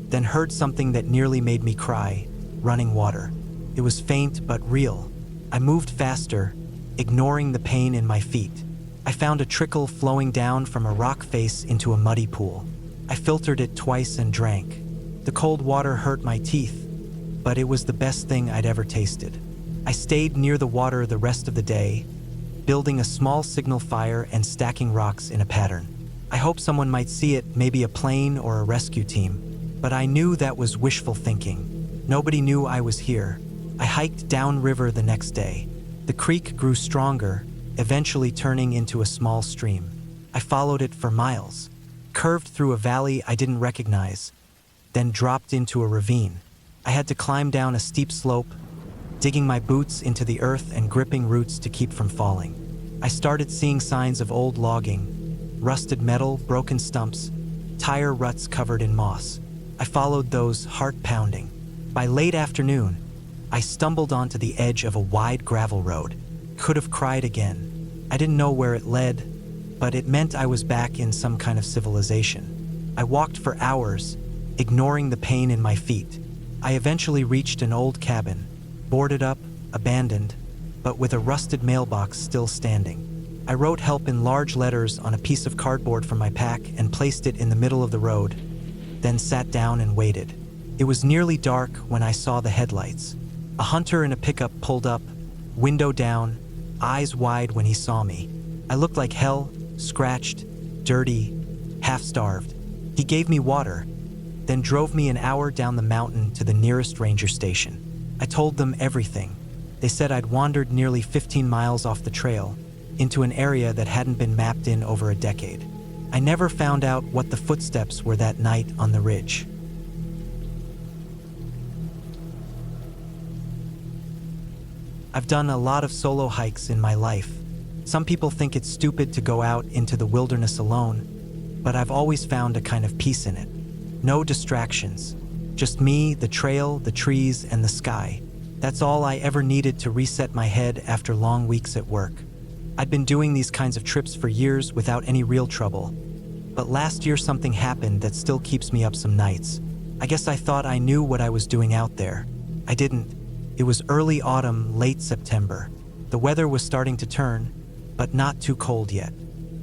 then heard something that nearly made me cry, running water. It was faint but real. I moved faster, ignoring the pain in my feet. I found a trickle flowing down from a rock face into a muddy pool. I filtered it twice and drank. The cold water hurt my teeth, but it was the best thing I'd ever tasted. I stayed near the water the rest of the day, building a small signal fire and stacking rocks in a pattern. I hoped someone might see it, maybe a plane or a rescue team, but I knew that was wishful thinking. Nobody knew I was here. I hiked downriver the next day. The creek grew stronger, eventually turning into a small stream. I followed it for miles, curved through a valley I didn't recognize, then dropped into a ravine. I had to climb down a steep slope, digging my boots into the earth and gripping roots to keep from falling. I started seeing signs of old logging, rusted metal, broken stumps, tire ruts covered in moss. I followed those, heart pounding. By late afternoon, I stumbled onto the edge of a wide gravel road. Could have cried again. I didn't know where it led, but it meant I was back in some kind of civilization. I walked for hours, ignoring the pain in my feet. I eventually reached an old cabin, boarded up, abandoned, but with a rusted mailbox still standing. I wrote help in large letters on a piece of cardboard from my pack and placed it in the middle of the road, then sat down and waited. It was nearly dark when I saw the headlights. A hunter in a pickup pulled up, window down, eyes wide when he saw me. I looked like hell, scratched, dirty, half-starved. He gave me water, then drove me an hour down the mountain to the nearest ranger station. I told them everything. They said I'd wandered nearly 15 miles off the trail, into an area that hadn't been mapped in over a decade. I never found out what the footsteps were that night on the ridge. I've done a lot of solo hikes in my life. Some people think it's stupid to go out into the wilderness alone, but I've always found a kind of peace in it. No distractions. Just me, the trail, the trees, and the sky. That's all I ever needed to reset my head after long weeks at work. I'd been doing these kinds of trips for years without any real trouble. But last year something happened that still keeps me up some nights. I guess I thought I knew what I was doing out there. I didn't. It was early autumn, late September. The weather was starting to turn, but not too cold yet.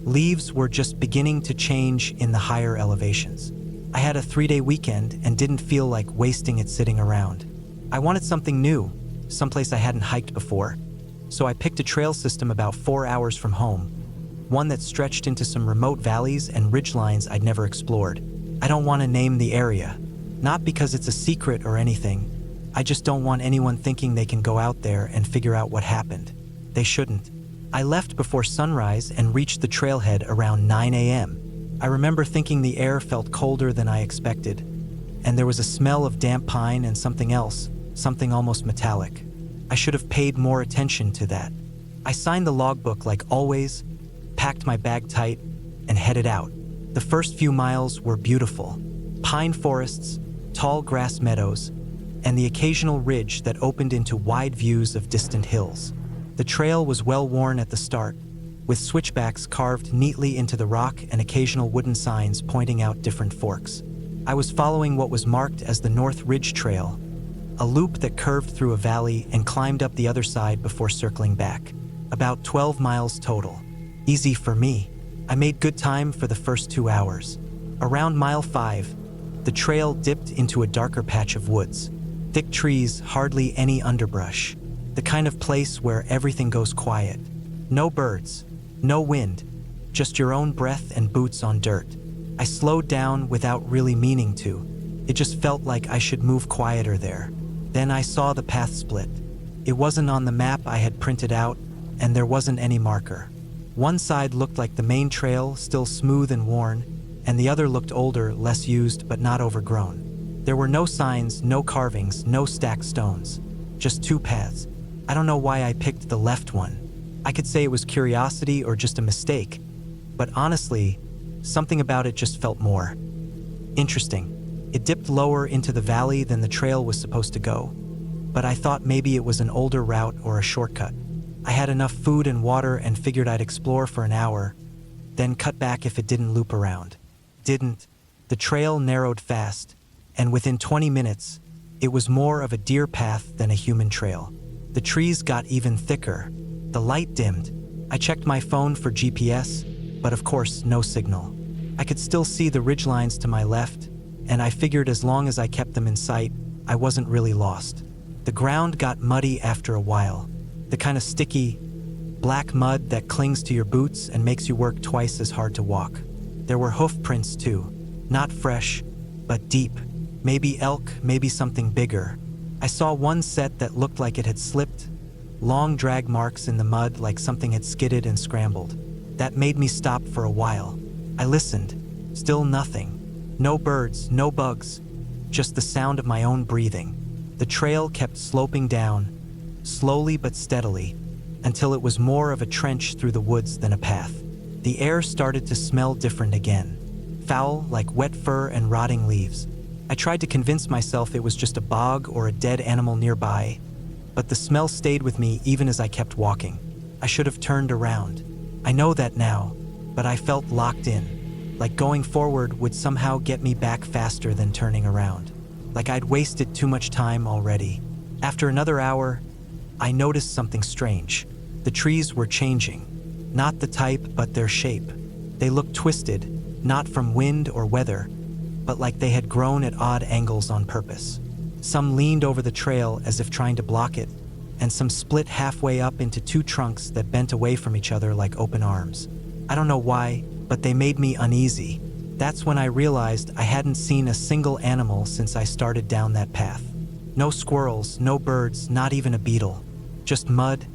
Leaves were just beginning to change in the higher elevations. I had a 3-day weekend and didn't feel like wasting it sitting around. I wanted something new, someplace I hadn't hiked before. So I picked a trail system about 4 hours from home, one that stretched into some remote valleys and ridgelines I'd never explored. I don't want to name the area, not because it's a secret or anything. I just don't want anyone thinking they can go out there and figure out what happened. They shouldn't. I left before sunrise and reached the trailhead around 9 a.m. I remember thinking the air felt colder than I expected, and there was a smell of damp pine and something else, something almost metallic. I should have paid more attention to that. I signed the logbook like always, packed my bag tight, and headed out. The first few miles were beautiful. Pine forests, tall grass meadows, and the occasional ridge that opened into wide views of distant hills. The trail was well worn at the start, with switchbacks carved neatly into the rock and occasional wooden signs pointing out different forks. I was following what was marked as the North Ridge Trail, a loop that curved through a valley and climbed up the other side before circling back. About 12 miles total. Easy for me. I made good time for the first 2 hours. Around mile 5, the trail dipped into a darker patch of woods. Thick trees, hardly any underbrush. The kind of place where everything goes quiet. No birds, no wind, just your own breath and boots on dirt. I slowed down without really meaning to. It just felt like I should move quieter there. Then I saw the path split. It wasn't on the map I had printed out, and there wasn't any marker. One side looked like the main trail, still smooth and worn, and the other looked older, less used, but not overgrown. There were no signs, no carvings, no stacked stones. Just two paths. I don't know why I picked the left one. I could say it was curiosity or just a mistake, but honestly, something about it just felt more interesting. It dipped lower into the valley than the trail was supposed to go, but I thought maybe it was an older route or a shortcut. I had enough food and water and figured I'd explore for an hour, then cut back if it didn't loop around. Didn't. The trail narrowed fast, and within 20 minutes, it was more of a deer path than a human trail. The trees got even thicker. The light dimmed. I checked my phone for GPS, but of course, no signal. I could still see the ridgelines to my left, and I figured as long as I kept them in sight, I wasn't really lost. The ground got muddy after a while. The kind of sticky, black mud that clings to your boots and makes you work twice as hard to walk. There were hoof prints too. Not fresh, but deep. Maybe elk, maybe something bigger. I saw one set that looked like it had slipped, long drag marks in the mud like something had skidded and scrambled. That made me stop for a while. I listened. Still nothing. No birds, no bugs, just the sound of my own breathing. The trail kept sloping down, slowly but steadily, until it was more of a trench through the woods than a path. The air started to smell different again, foul like wet fur and rotting leaves. I tried to convince myself it was just a bog or a dead animal nearby, but the smell stayed with me even as I kept walking. I should have turned around. I know that now, but I felt locked in. Like going forward would somehow get me back faster than turning around. Like I'd wasted too much time already. After another hour, I noticed something strange. The trees were changing. Not the type, but their shape. They looked twisted, not from wind or weather, but like they had grown at odd angles on purpose. Some leaned over the trail as if trying to block it, and some split halfway up into two trunks that bent away from each other like open arms. I don't know why, but they made me uneasy. That's when I realized I hadn't seen a single animal since I started down that path. No squirrels, no birds, not even a beetle. Just mud,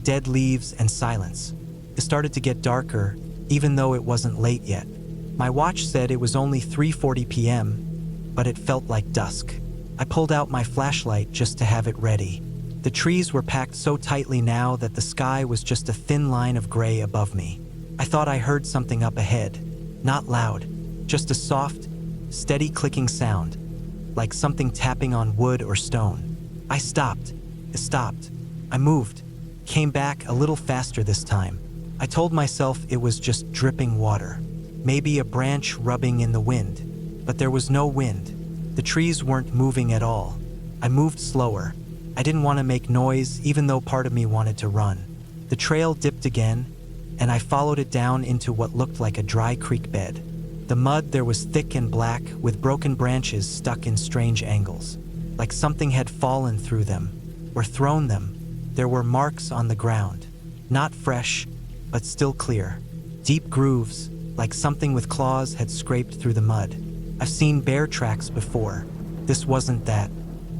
dead leaves, and silence. It started to get darker, even though it wasn't late yet. My watch said it was only 3:40 p.m., but it felt like dusk. I pulled out my flashlight just to have it ready. The trees were packed so tightly now that the sky was just a thin line of gray above me. I thought I heard something up ahead. Not loud, just a soft, steady clicking sound, like something tapping on wood or stone. I stopped. I moved, came back a little faster this time. I told myself it was just dripping water, maybe a branch rubbing in the wind, but there was no wind. The trees weren't moving at all. I moved slower. I didn't want to make noise, even though part of me wanted to run. The trail dipped again, and I followed it down into what looked like a dry creek bed. The mud there was thick and black, with broken branches stuck in strange angles, like something had fallen through them, or thrown them. There were marks on the ground, not fresh, but still clear. Deep grooves, like something with claws had scraped through the mud. I've seen bear tracks before. This wasn't that.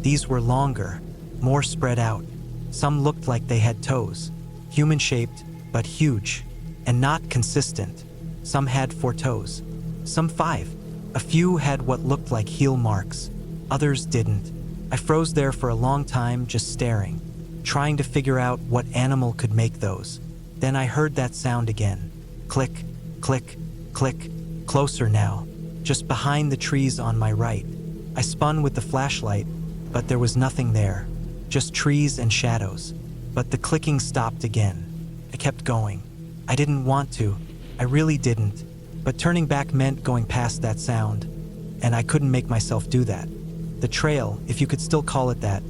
These were longer, more spread out. Some looked like they had toes, human-shaped, but huge, and not consistent. Some had 4 toes, some 5. A few had what looked like heel marks, others didn't. I froze there for a long time, just staring, trying to figure out what animal could make those. Then I heard that sound again. Click, click, click, closer now, just behind the trees on my right. I spun with the flashlight, but there was nothing there, just trees and shadows. But the clicking stopped again. I kept going. I didn't want to. I really didn't. But turning back meant going past that sound, and I couldn't make myself do that. The trail, if you could still call it that,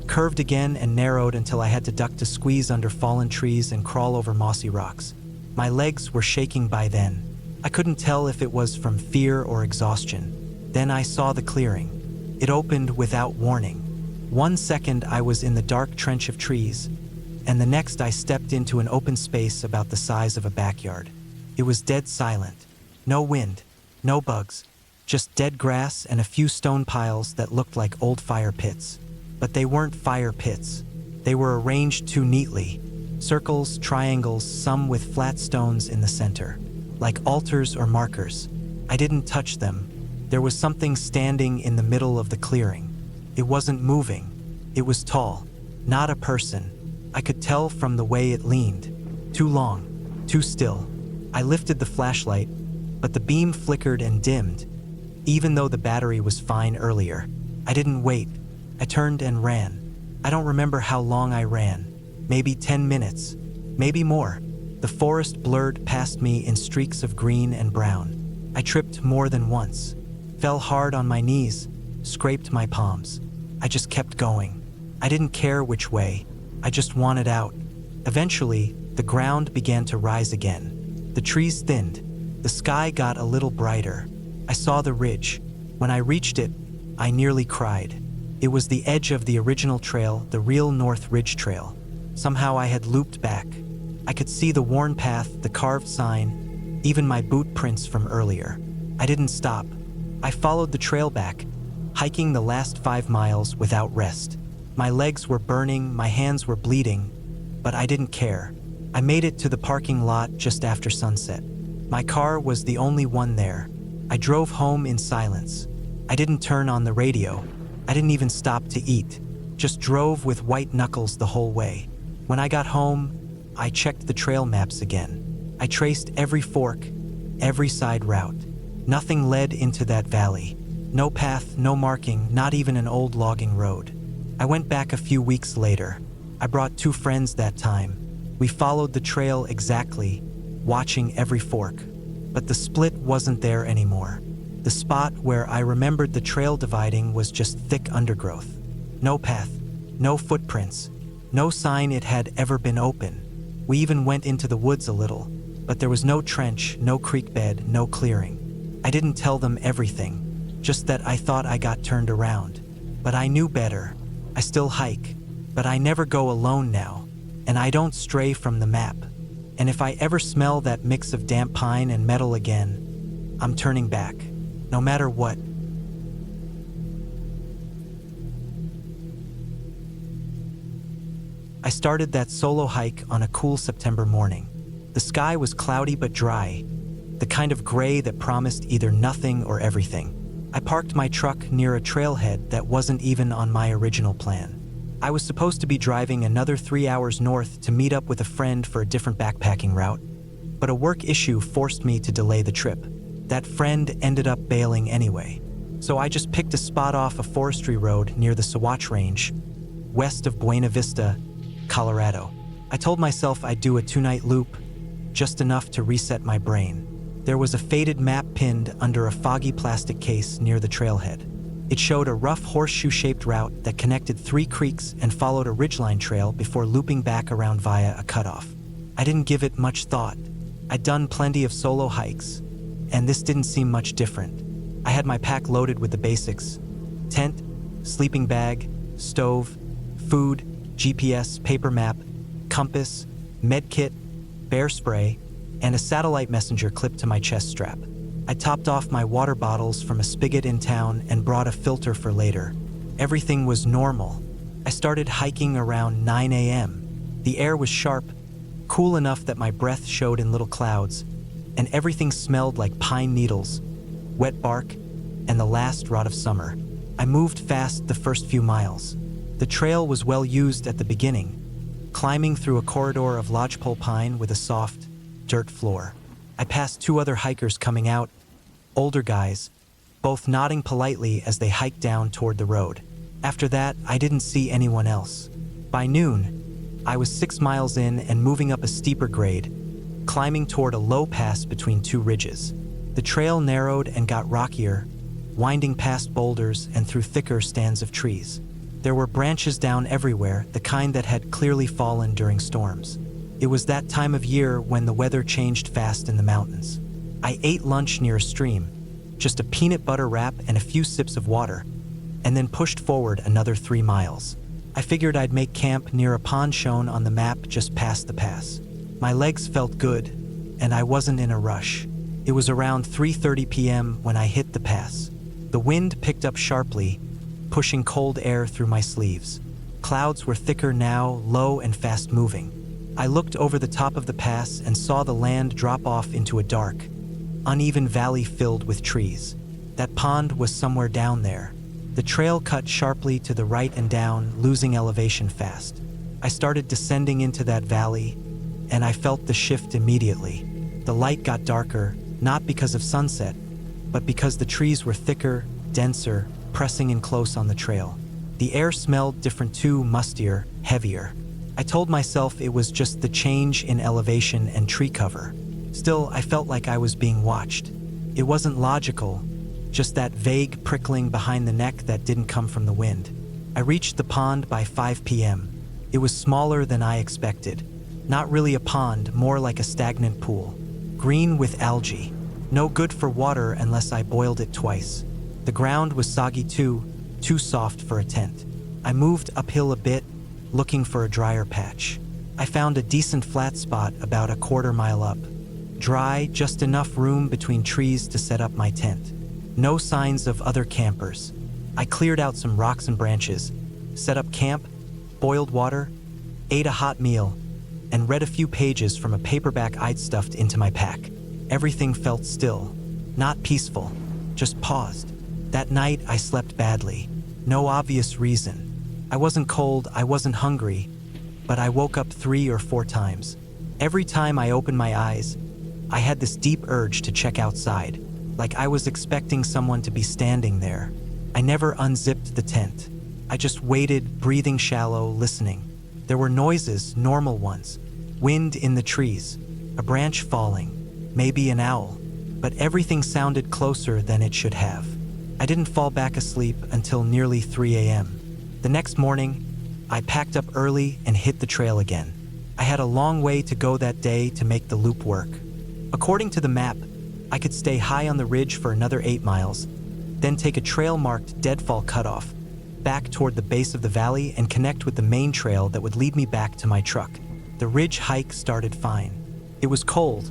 curved again and narrowed until I had to duck to squeeze under fallen trees and crawl over mossy rocks. My legs were shaking by then. I couldn't tell if it was from fear or exhaustion. Then I saw the clearing. It opened without warning. 1 second I was in the dark trench of trees, and the next I stepped into an open space about the size of a backyard. It was dead silent. No wind, no bugs, just dead grass and a few stone piles that looked like old fire pits. But they weren't fire pits. They were arranged too neatly. Circles, triangles, some with flat stones in the center, like altars or markers. I didn't touch them. There was something standing in the middle of the clearing. It wasn't moving. It was tall, not a person. I could tell from the way it leaned. Too long, too still. I lifted the flashlight, but the beam flickered and dimmed, even though the battery was fine earlier. I didn't wait. I turned and ran. I don't remember how long I ran. Maybe 10 minutes, maybe more. The forest blurred past me in streaks of green and brown. I tripped more than once, fell hard on my knees, scraped my palms. I just kept going. I didn't care which way. I just wanted out. Eventually, the ground began to rise again. The trees thinned. The sky got a little brighter. I saw the ridge. When I reached it, I nearly cried. It was the edge of the original trail, the real North Ridge Trail. Somehow I had looped back. I could see the worn path, the carved sign, even my boot prints from earlier. I didn't stop. I followed the trail back, hiking the last 5 miles without rest. My legs were burning, my hands were bleeding, but I didn't care. I made it to the parking lot just after sunset. My car was the only one there. I drove home in silence. I didn't turn on the radio. I didn't even stop to eat. Just drove with white knuckles the whole way. When I got home, I checked the trail maps again. I traced every fork, every side route. Nothing led into that valley. No path, no marking, not even an old logging road. I went back a few weeks later. I brought 2 friends that time. We followed the trail exactly, watching every fork. But the split wasn't there anymore. The spot where I remembered the trail dividing was just thick undergrowth. No path, no footprints, no sign it had ever been open. We even went into the woods a little, but there was no trench, no creek bed, no clearing. I didn't tell them everything, just that I thought I got turned around. But I knew better. I still hike, but I never go alone now, and I don't stray from the map. And if I ever smell that mix of damp pine and metal again, I'm turning back, no matter what. I started that solo hike on a cool September morning. The sky was cloudy but dry, the kind of gray that promised either nothing or everything. I parked my truck near a trailhead that wasn't even on my original plan. I was supposed to be driving another 3 hours north to meet up with a friend for a different backpacking route, but a work issue forced me to delay the trip. That friend ended up bailing anyway, so I just picked a spot off a forestry road near the Sawatch Range, west of Buena Vista, Colorado. I told myself I'd do a 2-night loop, just enough to reset my brain. There was a faded map pinned under a foggy plastic case near the trailhead. It showed a rough horseshoe-shaped route that connected 3 creeks and followed a ridgeline trail before looping back around via a cutoff. I didn't give it much thought. I'd done plenty of solo hikes, and this didn't seem much different. I had my pack loaded with the basics: tent, sleeping bag, stove, food, GPS, paper map, compass, med kit, bear spray, and a satellite messenger clipped to my chest strap. I topped off my water bottles from a spigot in town and brought a filter for later. Everything was normal. I started hiking around 9 a.m. The air was sharp, cool enough that my breath showed in little clouds, and everything smelled like pine needles, wet bark, and the last rot of summer. I moved fast the first few miles. The trail was well used at the beginning, climbing through a corridor of lodgepole pine with a soft, dirt floor. I passed 2 other hikers coming out, older guys, both nodding politely as they hiked down toward the road. After that, I didn't see anyone else. By noon, I was 6 miles in and moving up a steeper grade, climbing toward a low pass between 2 ridges. The trail narrowed and got rockier, winding past boulders and through thicker stands of trees. There were branches down everywhere, the kind that had clearly fallen during storms. It was that time of year when the weather changed fast in the mountains. I ate lunch near a stream, just a peanut butter wrap and a few sips of water, and then pushed forward another 3 miles. I figured I'd make camp near a pond shown on the map just past the pass. My legs felt good, and I wasn't in a rush. It was around 3:30 p.m. when I hit the pass. The wind picked up sharply, pushing cold air through my sleeves. Clouds were thicker now, low and fast-moving. I looked over the top of the pass and saw the land drop off into a dark, uneven valley filled with trees. That pond was somewhere down there. The trail cut sharply to the right and down, losing elevation fast. I started descending into that valley, and I felt the shift immediately. The light got darker, not because of sunset, but because the trees were thicker, denser, pressing in close on the trail. The air smelled different too, mustier, heavier. I told myself it was just the change in elevation and tree cover. Still, I felt like I was being watched. It wasn't logical, just that vague prickling behind the neck that didn't come from the wind. I reached the pond by 5 p.m. It was smaller than I expected. Not really a pond, more like a stagnant pool. Green with algae. No good for water unless I boiled it twice. The ground was soggy too soft for a tent. I moved uphill a bit, looking for a drier patch. I found a decent flat spot about a quarter mile up. Dry, just enough room between trees to set up my tent. No signs of other campers. I cleared out some rocks and branches, set up camp, boiled water, ate a hot meal, and read a few pages from a paperback I'd stuffed into my pack. Everything felt still, not peaceful, just paused. That night I slept badly. No obvious reason. I wasn't cold, I wasn't hungry, but I woke up 3 or 4 times. Every time I opened my eyes, I had this deep urge to check outside, like I was expecting someone to be standing there. I never unzipped the tent. I just waited, breathing shallow, listening. There were noises, normal ones. Wind in the trees, a branch falling, maybe an owl, but everything sounded closer than it should have. I didn't fall back asleep until nearly 3 a.m. The next morning, I packed up early and hit the trail again. I had a long way to go that day to make the loop work. According to the map, I could stay high on the ridge for another 8 miles, then take a trail marked Deadfall Cutoff, back toward the base of the valley and connect with the main trail that would lead me back to my truck. The ridge hike started fine. It was cold,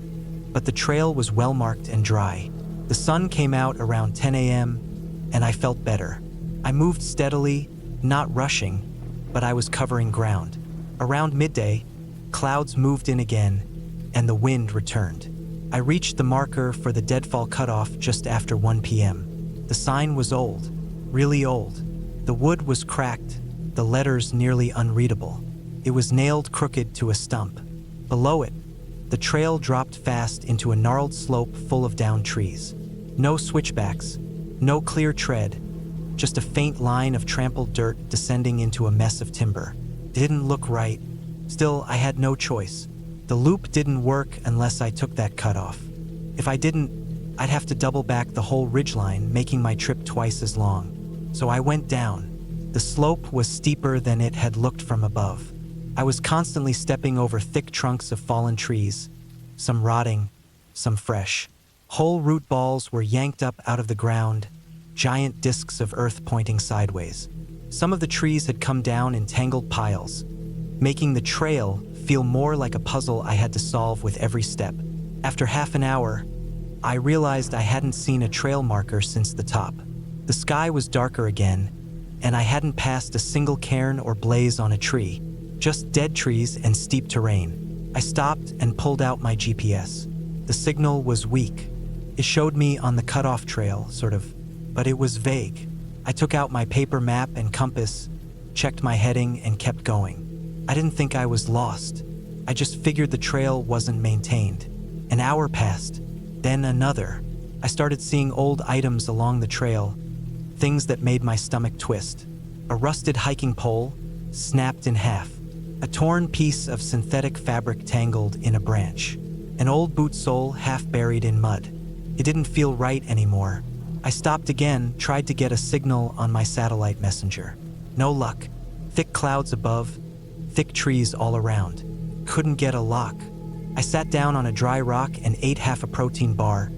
but the trail was well marked and dry. The sun came out around 10 a.m., and I felt better. I moved steadily, not rushing, but I was covering ground. Around midday, clouds moved in again, and the wind returned. I reached the marker for the Deadfall Cutoff just after 1 p.m. The sign was old, really old. The wood was cracked, the letters nearly unreadable. It was nailed crooked to a stump. Below it, the trail dropped fast into a gnarled slope full of downed trees. No switchbacks, no clear tread, just a faint line of trampled dirt descending into a mess of timber. It didn't look right. Still, I had no choice. The loop didn't work unless I took that cutoff. If I didn't, I'd have to double back the whole ridgeline, making my trip twice as long. So I went down. The slope was steeper than it had looked from above. I was constantly stepping over thick trunks of fallen trees, some rotting, some fresh. Whole root balls were yanked up out of the ground, giant discs of earth pointing sideways. Some of the trees had come down in tangled piles, making the trail feel more like a puzzle I had to solve with every step. After half an hour, I realized I hadn't seen a trail marker since the top. The sky was darker again, and I hadn't passed a single cairn or blaze on a tree, just dead trees and steep terrain. I stopped and pulled out my GPS. The signal was weak. It showed me on the cutoff trail, sort of, but it was vague. I took out my paper map and compass, checked my heading, and kept going. I didn't think I was lost. I just figured the trail wasn't maintained. An hour passed, then another. I started seeing old items along the trail, things that made my stomach twist. A rusted hiking pole, snapped in half. A torn piece of synthetic fabric tangled in a branch. An old boot sole half buried in mud. It didn't feel right anymore. I stopped again, tried to get a signal on my satellite messenger. No luck. Thick clouds above, thick trees all around. Couldn't get a lock. I sat down on a dry rock and ate half a protein bar,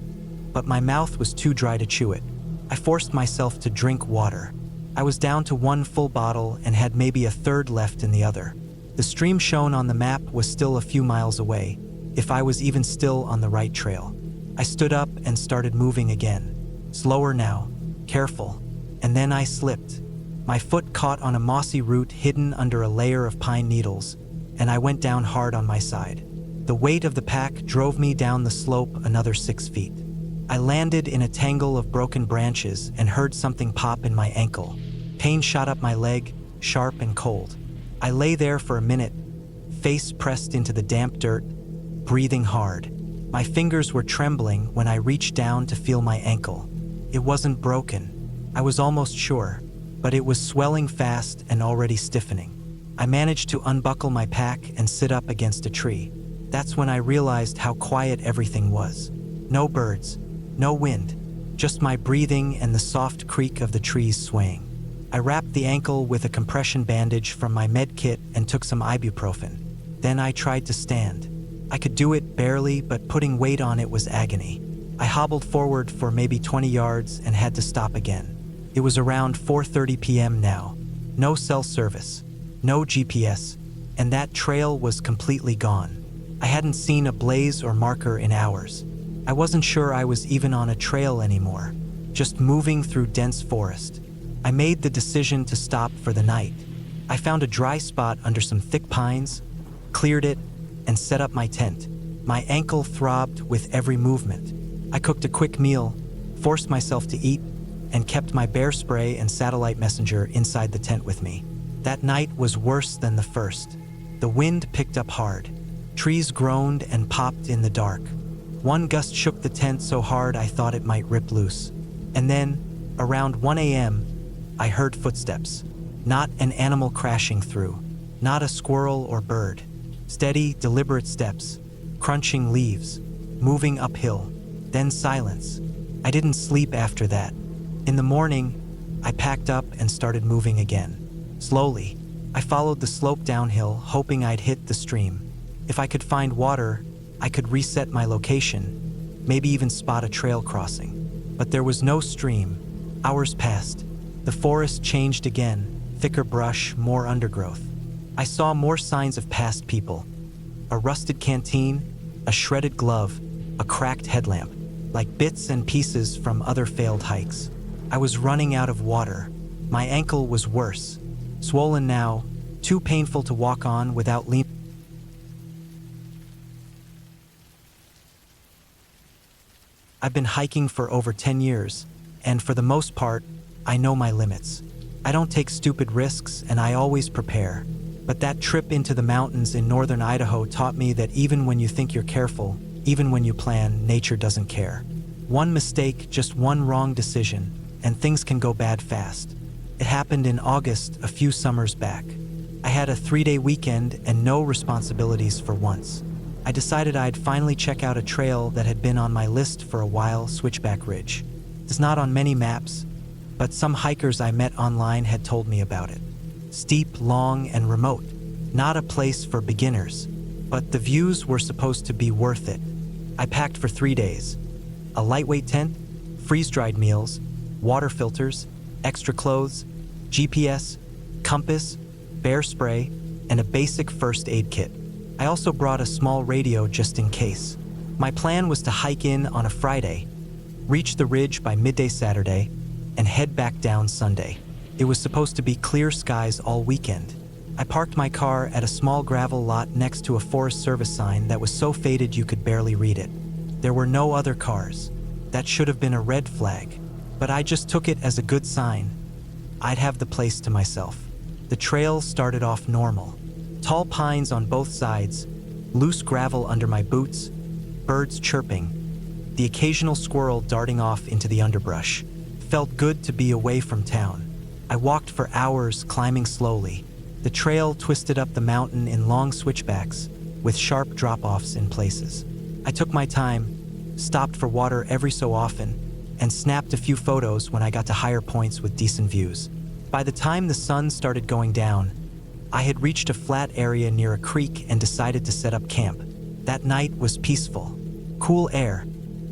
but my mouth was too dry to chew it. I forced myself to drink water. I was down to 1 full bottle and had maybe a third left in the other. The stream shown on the map was still a few miles away. if I was even still on the right trail. I stood up and started moving again. Slower now, careful, and then I slipped. My foot caught on a mossy root hidden under a layer of pine needles, and I went down hard on my side. The weight of the pack drove me down the slope another 6 feet. I landed in a tangle of broken branches and heard something pop in my ankle. Pain shot up my leg, sharp and cold. I lay there for a minute, face pressed into the damp dirt, breathing hard. My fingers were trembling when I reached down to feel my ankle. It wasn't broken, I was almost sure, but it was swelling fast and already stiffening. I managed to unbuckle my pack and sit up against a tree. That's when I realized how quiet everything was. No birds, no wind, just my breathing and the soft creak of the trees swaying. I wrapped the ankle with a compression bandage from my med kit and took some ibuprofen. Then I tried to stand. I could do it barely, but putting weight on it was agony. I hobbled forward for maybe 20 yards and had to stop again. It was around 4:30 p.m. now. No cell service, no GPS, and that trail was completely gone. I hadn't seen a blaze or marker in hours. I wasn't sure I was even on a trail anymore, just moving through dense forest. I made the decision to stop for the night. I found a dry spot under some thick pines, cleared it, and set up my tent. My ankle throbbed with every movement. I cooked a quick meal, forced myself to eat, and kept my bear spray and satellite messenger inside the tent with me. That night was worse than the first. The wind picked up hard. Trees groaned and popped in the dark. One gust shook the tent so hard I thought it might rip loose. And then, around 1 a.m., I heard footsteps. Not an animal crashing through, not a squirrel or bird. Steady, deliberate steps, crunching leaves, moving uphill, then silence. I didn't sleep after that. In the morning, I packed up and started moving again. Slowly, I followed the slope downhill, hoping I'd hit the stream. If I could find water, I could reset my location, maybe even spot a trail crossing. But there was no stream. Hours passed. The forest changed again, thicker brush, more undergrowth. I saw more signs of past people. A rusted canteen, a shredded glove, a cracked headlamp, like bits and pieces from other failed hikes. I was running out of water. My ankle was worse, swollen now, too painful to walk on without leaning. I've been hiking for over 10 years, and for the most part, I know my limits. I don't take stupid risks, and I always prepare. But that trip into the mountains in northern Idaho taught me that even when you think you're careful, even when you plan, nature doesn't care. One mistake, just one wrong decision, and things can go bad fast. It happened in August, a few summers back. I had a 3-day weekend and no responsibilities for once. I decided I'd finally check out a trail that had been on my list for a while, Switchback Ridge. It's not on many maps, but some hikers I met online had told me about it. Steep, long, and remote. Not a place for beginners, but the views were supposed to be worth it. I packed for 3 days. A lightweight tent, freeze-dried meals, water filters, extra clothes, GPS, compass, bear spray, and a basic first aid kit. I also brought a small radio just in case. My plan was to hike in on a Friday, reach the ridge by midday Saturday, and head back down Sunday. It was supposed to be clear skies all weekend. I parked my car at a small gravel lot next to a Forest Service sign that was so faded you could barely read it. There were no other cars. That should have been a red flag, but I just took it as a good sign. I'd have the place to myself. The trail started off normal. Tall pines on both sides, loose gravel under my boots, birds chirping, the occasional squirrel darting off into the underbrush. Felt good to be away from town. I walked for hours, climbing slowly. The trail twisted up the mountain in long switchbacks, with sharp drop-offs in places. I took my time, stopped for water every so often, and snapped a few photos when I got to higher points with decent views. By the time the sun started going down, I had reached a flat area near a creek and decided to set up camp. That night was peaceful. Cool air,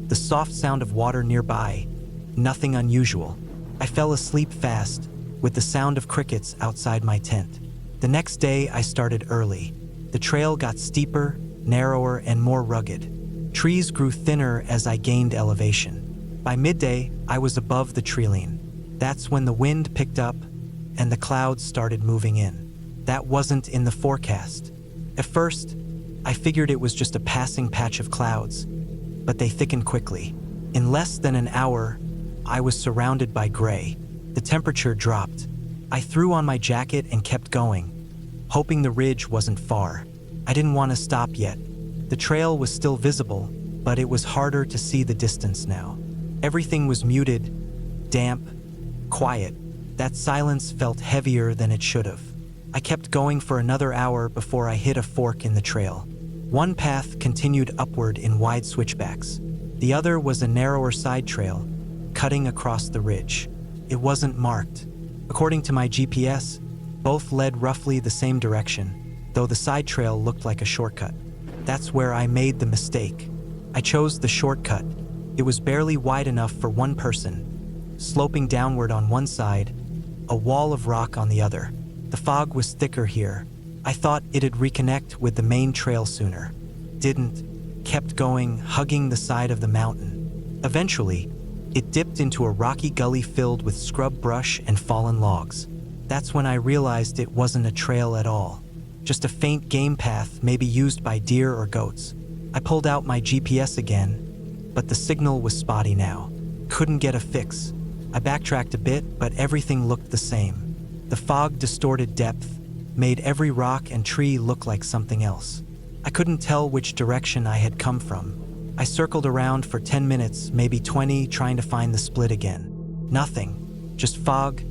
the soft sound of water nearby, nothing unusual. I fell asleep fast, with the sound of crickets outside my tent. The next day, I started early. The trail got steeper, narrower, and more rugged. Trees grew thinner as I gained elevation. By midday, I was above the treeline. That's when the wind picked up and the clouds started moving in. That wasn't in the forecast. At first, I figured it was just a passing patch of clouds, but they thickened quickly. In less than an hour, I was surrounded by gray. The temperature dropped. I threw on my jacket and kept going, hoping the ridge wasn't far. I didn't want to stop yet. The trail was still visible, but it was harder to see the distance now. Everything was muted, damp, quiet. That silence felt heavier than it should have. I kept going for another hour before I hit a fork in the trail. One path continued upward in wide switchbacks. The other was a narrower side trail, cutting across the ridge. It wasn't marked. According to my GPS, both led roughly the same direction, though the side trail looked like a shortcut. That's where I made the mistake. I chose the shortcut. It was barely wide enough for one person, sloping downward on one side, a wall of rock on the other. The fog was thicker here. I thought it'd reconnect with the main trail sooner. Didn't. Kept going, hugging the side of the mountain. Eventually, it dipped into a rocky gully filled with scrub brush and fallen logs. That's when I realized it wasn't a trail at all. Just a faint game path, maybe used by deer or goats. I pulled out my GPS again, but the signal was spotty now. Couldn't get a fix. I backtracked a bit, but everything looked the same. The fog distorted depth, made every rock and tree look like something else. I couldn't tell which direction I had come from. I circled around for 10 minutes, maybe 20, trying to find the split again. Nothing. Just fog,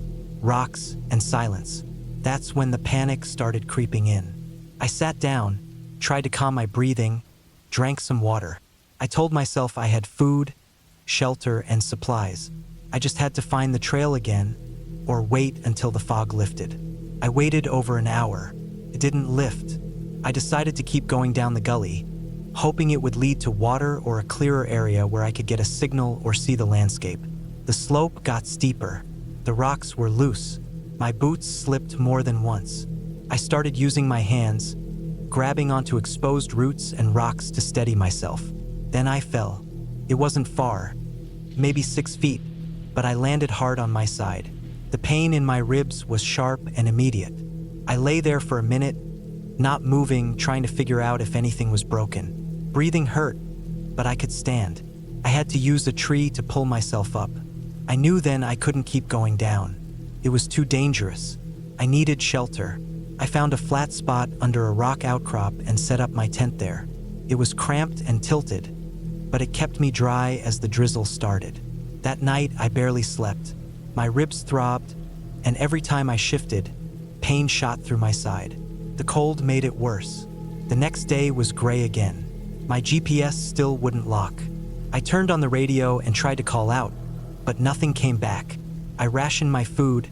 rocks, and silence. That's when the panic started creeping in. I sat down, tried to calm my breathing, drank some water. I told myself I had food, shelter, and supplies. I just had to find the trail again, or wait until the fog lifted. I waited over an hour. It didn't lift. I decided to keep going down the gully, hoping it would lead to water or a clearer area where I could get a signal or see the landscape. The slope got steeper. The rocks were loose. My boots slipped more than once. I started using my hands, grabbing onto exposed roots and rocks to steady myself. Then I fell. It wasn't far, maybe 6 feet, but I landed hard on my side. The pain in my ribs was sharp and immediate. I lay there for a minute, not moving, trying to figure out if anything was broken. Breathing hurt, but I could stand. I had to use a tree to pull myself up. I knew then I couldn't keep going down. It was too dangerous. I needed shelter. I found a flat spot under a rock outcrop and set up my tent there. It was cramped and tilted, but it kept me dry as the drizzle started. That night, I barely slept. My ribs throbbed, and every time I shifted, pain shot through my side. The cold made it worse. The next day was gray again. My GPS still wouldn't lock. I turned on the radio and tried to call out, but nothing came back. I rationed my food,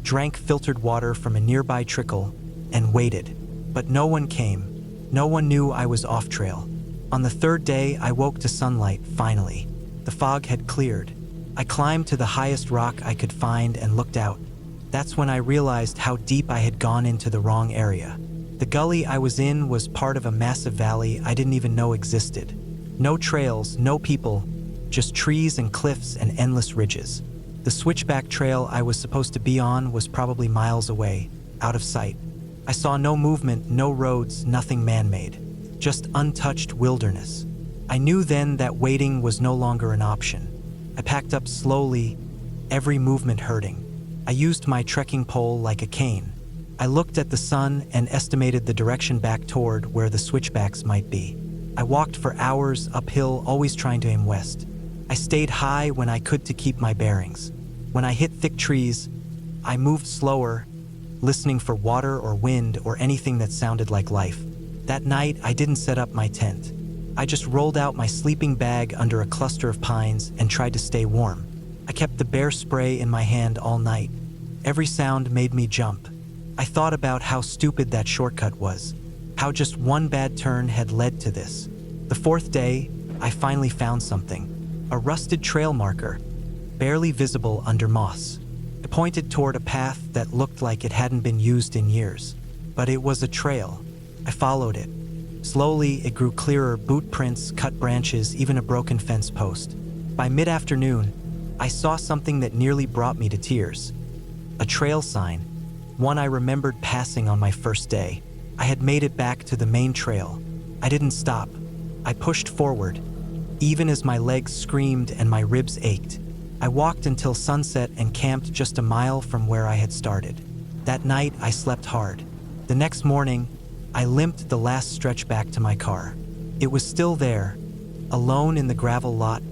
drank filtered water from a nearby trickle, and waited. But no one came. No one knew I was off trail. On the third day, I woke to sunlight, finally. The fog had cleared. I climbed to the highest rock I could find and looked out. That's when I realized how deep I had gone into the wrong area. The gully I was in was part of a massive valley I didn't even know existed. No trails, no people, just trees and cliffs and endless ridges. The switchback trail I was supposed to be on was probably miles away, out of sight. I saw no movement, no roads, nothing man-made, just untouched wilderness. I knew then that waiting was no longer an option. I packed up slowly, every movement hurting. I used my trekking pole like a cane. I looked at the sun and estimated the direction back toward where the switchbacks might be. I walked for hours uphill, always trying to aim west. I stayed high when I could to keep my bearings. When I hit thick trees, I moved slower, listening for water or wind or anything that sounded like life. That night, I didn't set up my tent. I just rolled out my sleeping bag under a cluster of pines and tried to stay warm. I kept the bear spray in my hand all night. Every sound made me jump. I thought about how stupid that shortcut was, how just one bad turn had led to this. The fourth day, I finally found something. A rusted trail marker, barely visible under moss. It pointed toward a path that looked like it hadn't been used in years. But it was a trail. I followed it. Slowly, it grew clearer: boot prints, cut branches, even a broken fence post. By mid-afternoon, I saw something that nearly brought me to tears. A trail sign, one I remembered passing on my first day. I had made it back to the main trail. I didn't stop. I pushed forward, even as my legs screamed and my ribs ached. I walked until sunset and camped just a mile from where I had started. That night, I slept hard. The next morning, I limped the last stretch back to my car. It was still there, alone in the gravel lot,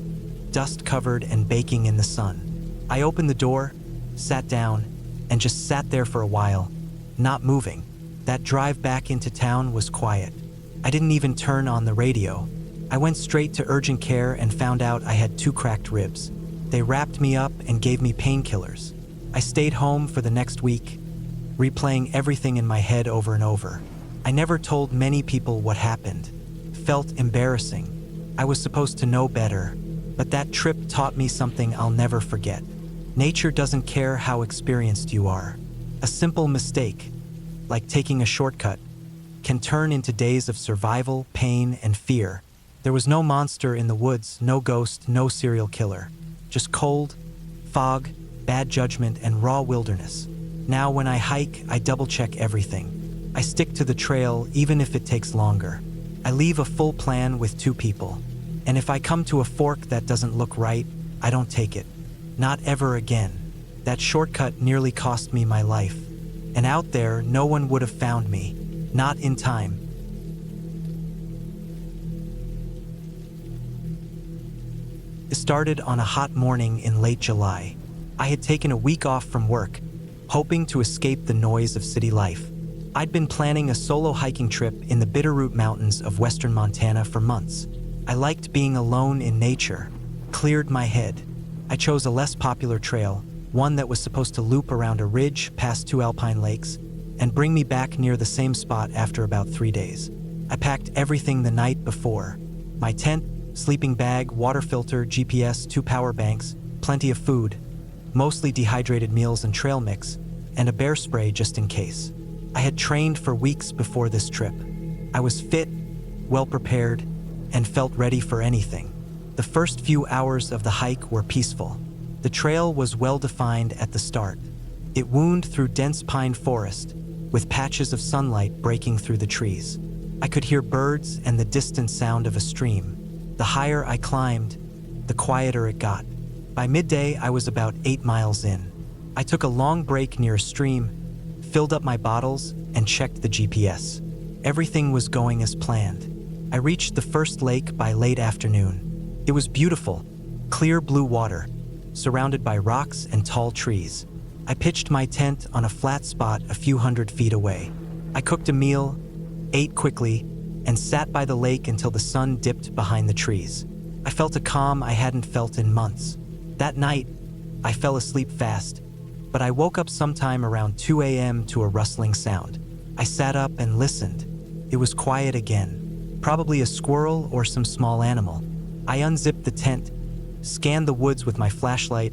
dust-covered and baking in the sun. I opened the door, sat down, and just sat there for a while, not moving. That drive back into town was quiet. I didn't even turn on the radio. I went straight to urgent care and found out I had 2 cracked ribs. They wrapped me up and gave me painkillers. I stayed home for the next week, replaying everything in my head over and over. I never told many people what happened. Felt embarrassing. I was supposed to know better, but that trip taught me something I'll never forget. Nature doesn't care how experienced you are. A simple mistake, like taking a shortcut, can turn into days of survival, pain, and fear. There was no monster in the woods, no ghost, no serial killer. Just cold, fog, bad judgment, and raw wilderness. Now when I hike, I double-check everything. I stick to the trail even if it takes longer. I leave a full plan with 2 people. And if I come to a fork that doesn't look right, I don't take it. Not ever again. That shortcut nearly cost me my life. And out there, no one would have found me. Not in time. It started on a hot morning in late July. I had taken a week off from work, hoping to escape the noise of city life. I'd been planning a solo hiking trip in the Bitterroot Mountains of western Montana for months. I liked being alone in nature, cleared my head. I chose a less popular trail, one that was supposed to loop around a ridge past 2 alpine lakes and bring me back near the same spot after about 3 days. I packed everything the night before: my tent, sleeping bag, water filter, GPS, 2 power banks, plenty of food, mostly dehydrated meals and trail mix, and a bear spray just in case. I had trained for weeks before this trip. I was fit, well prepared, and felt ready for anything. The first few hours of the hike were peaceful. The trail was well-defined at the start. It wound through dense pine forest, with patches of sunlight breaking through the trees. I could hear birds and the distant sound of a stream. The higher I climbed, the quieter it got. By midday, I was about 8 miles in. I took a long break near a stream, filled up my bottles, and checked the GPS. Everything was going as planned. I reached the first lake by late afternoon. It was beautiful, clear blue water, surrounded by rocks and tall trees. I pitched my tent on a flat spot a few hundred feet away. I cooked a meal, ate quickly, and sat by the lake until the sun dipped behind the trees. I felt a calm I hadn't felt in months. That night, I fell asleep fast, but I woke up sometime around 2 a.m. to a rustling sound. I sat up and listened. It was quiet again, probably a squirrel or some small animal. I unzipped the tent, scanned the woods with my flashlight,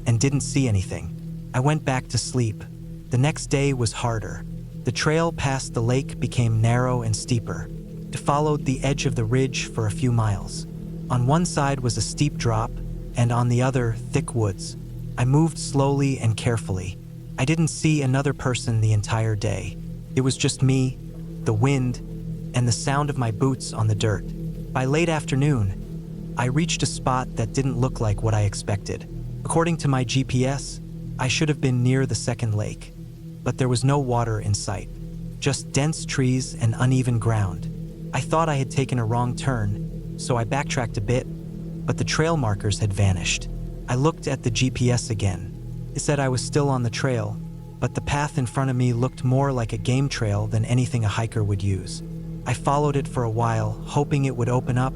and didn't see anything. I went back to sleep. The next day was harder. The trail past the lake became narrow and steeper. It followed the edge of the ridge for a few miles. On one side was a steep drop, and on the other, thick woods. I moved slowly and carefully. I didn't see another person the entire day. It was just me, the wind, and the sound of my boots on the dirt. By late afternoon, I reached a spot that didn't look like what I expected. According to my GPS, I should have been near the second lake, but there was no water in sight, just dense trees and uneven ground. I thought I had taken a wrong turn, so I backtracked a bit, but the trail markers had vanished. I looked at the GPS again. It said I was still on the trail, but the path in front of me looked more like a game trail than anything a hiker would use. I followed it for a while, hoping it would open up,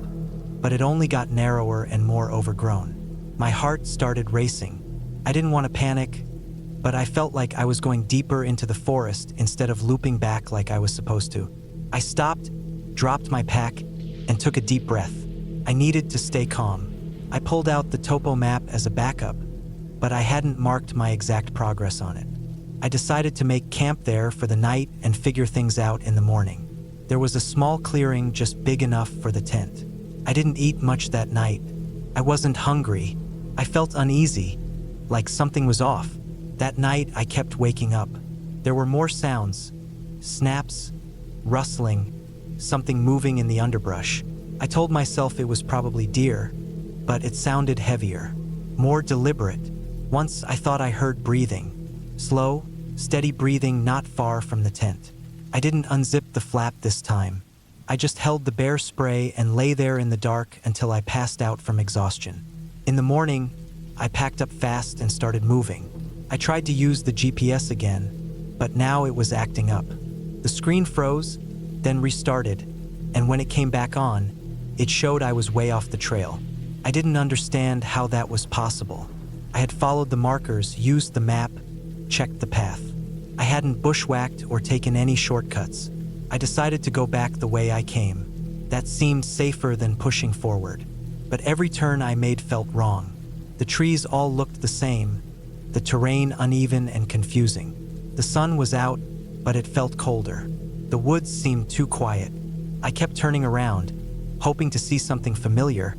but it only got narrower and more overgrown. My heart started racing. I didn't want to panic, but I felt like I was going deeper into the forest instead of looping back like I was supposed to. I stopped, dropped my pack, and took a deep breath. I needed to stay calm. I pulled out the topo map as a backup, but I hadn't marked my exact progress on it. I decided to make camp there for the night and figure things out in the morning. There was a small clearing just big enough for the tent. I didn't eat much that night. I wasn't hungry. I felt uneasy, like something was off. That night, I kept waking up. There were more sounds, snaps, rustling, something moving in the underbrush. I told myself it was probably deer, but it sounded heavier, more deliberate. Once I thought I heard breathing, slow, steady breathing not far from the tent. I didn't unzip the flap this time. I just held the bear spray and lay there in the dark until I passed out from exhaustion. In the morning, I packed up fast and started moving. I tried to use the GPS again, but now it was acting up. The screen froze, then restarted, and when it came back on, it showed I was way off the trail. I didn't understand how that was possible. I had followed the markers, used the map, checked the path. I hadn't bushwhacked or taken any shortcuts. I decided to go back the way I came. That seemed safer than pushing forward. But every turn I made felt wrong. The trees all looked the same, the terrain uneven and confusing. The sun was out, but it felt colder. The woods seemed too quiet. I kept turning around, hoping to see something familiar,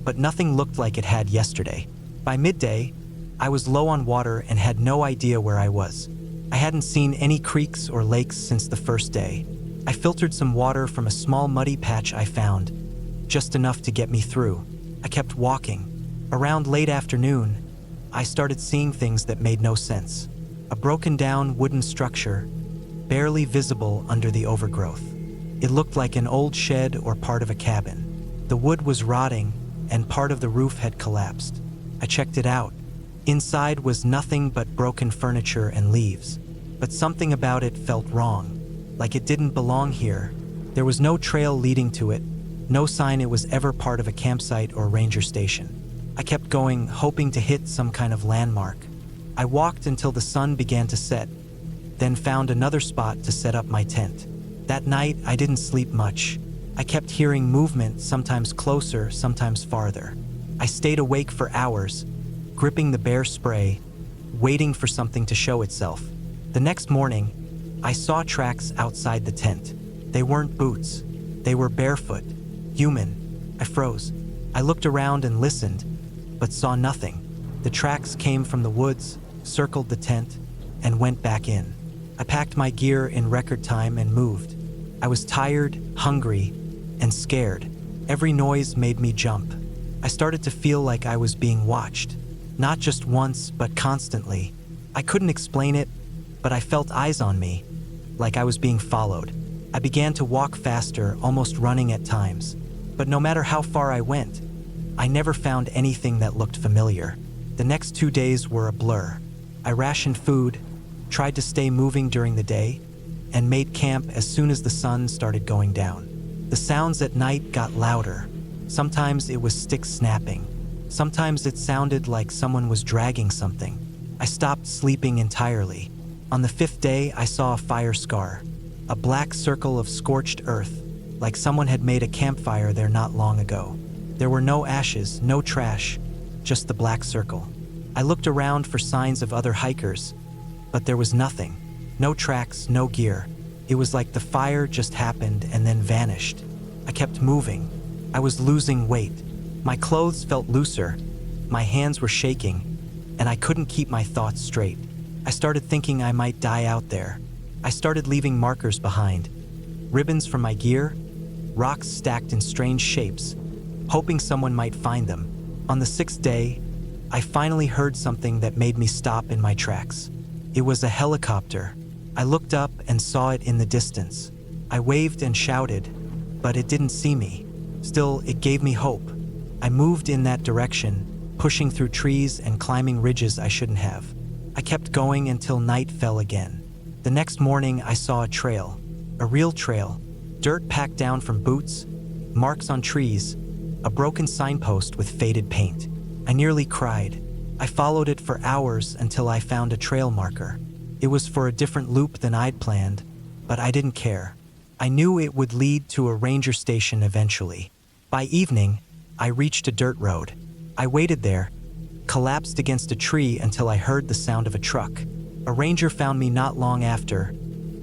but nothing looked like it had yesterday. By midday, I was low on water and had no idea where I was. I hadn't seen any creeks or lakes since the first day. I filtered some water from a small muddy patch I found, just enough to get me through. I kept walking. Around late afternoon, I started seeing things that made no sense. A broken down wooden structure, barely visible under the overgrowth. It looked like an old shed or part of a cabin. The wood was rotting, and part of the roof had collapsed. I checked it out. Inside was nothing but broken furniture and leaves. But something about it felt wrong, like it didn't belong here. There was no trail leading to it, no sign it was ever part of a campsite or ranger station. I kept going, hoping to hit some kind of landmark. I walked until the sun began to set, then found another spot to set up my tent. That night, I didn't sleep much. I kept hearing movement, sometimes closer, sometimes farther. I stayed awake for hours, gripping the bear spray, waiting for something to show itself. The next morning, I saw tracks outside the tent. They weren't boots. They were barefoot, human. I froze. I looked around and listened, but saw nothing. The tracks came from the woods, circled the tent, and went back in. I packed my gear in record time and moved. I was tired, hungry, and scared. Every noise made me jump. I started to feel like I was being watched. Not just once, but constantly. I couldn't explain it, but I felt eyes on me, like I was being followed. I began to walk faster, almost running at times. But no matter how far I went, I never found anything that looked familiar. The next 2 days were a blur. I rationed food, tried to stay moving during the day, and made camp as soon as the sun started going down. The sounds at night got louder. Sometimes it was sticks snapping. Sometimes it sounded like someone was dragging something. I stopped sleeping entirely. On the 5th day, I saw a fire scar, a black circle of scorched earth, like someone had made a campfire there not long ago. There were no ashes, no trash, just the black circle. I looked around for signs of other hikers, but there was nothing. No tracks, no gear. It was like the fire just happened and then vanished. I kept moving. I was losing weight. My clothes felt looser. My hands were shaking, and I couldn't keep my thoughts straight. I started thinking I might die out there. I started leaving markers behind. Ribbons from my gear, rocks stacked in strange shapes, hoping someone might find them. On the 6th day, I finally heard something that made me stop in my tracks. It was a helicopter. I looked up and saw it in the distance. I waved and shouted, but it didn't see me. Still, it gave me hope. I moved in that direction, pushing through trees and climbing ridges I shouldn't have. I kept going until night fell again. The next morning, I saw a trail, a real trail, dirt packed down from boots, marks on trees, a broken signpost with faded paint. I nearly cried. I followed it for hours until I found a trail marker. It was for a different loop than I'd planned, but I didn't care. I knew it would lead to a ranger station eventually. By evening, I reached a dirt road. I waited there, collapsed against a tree until I heard the sound of a truck. A ranger found me not long after,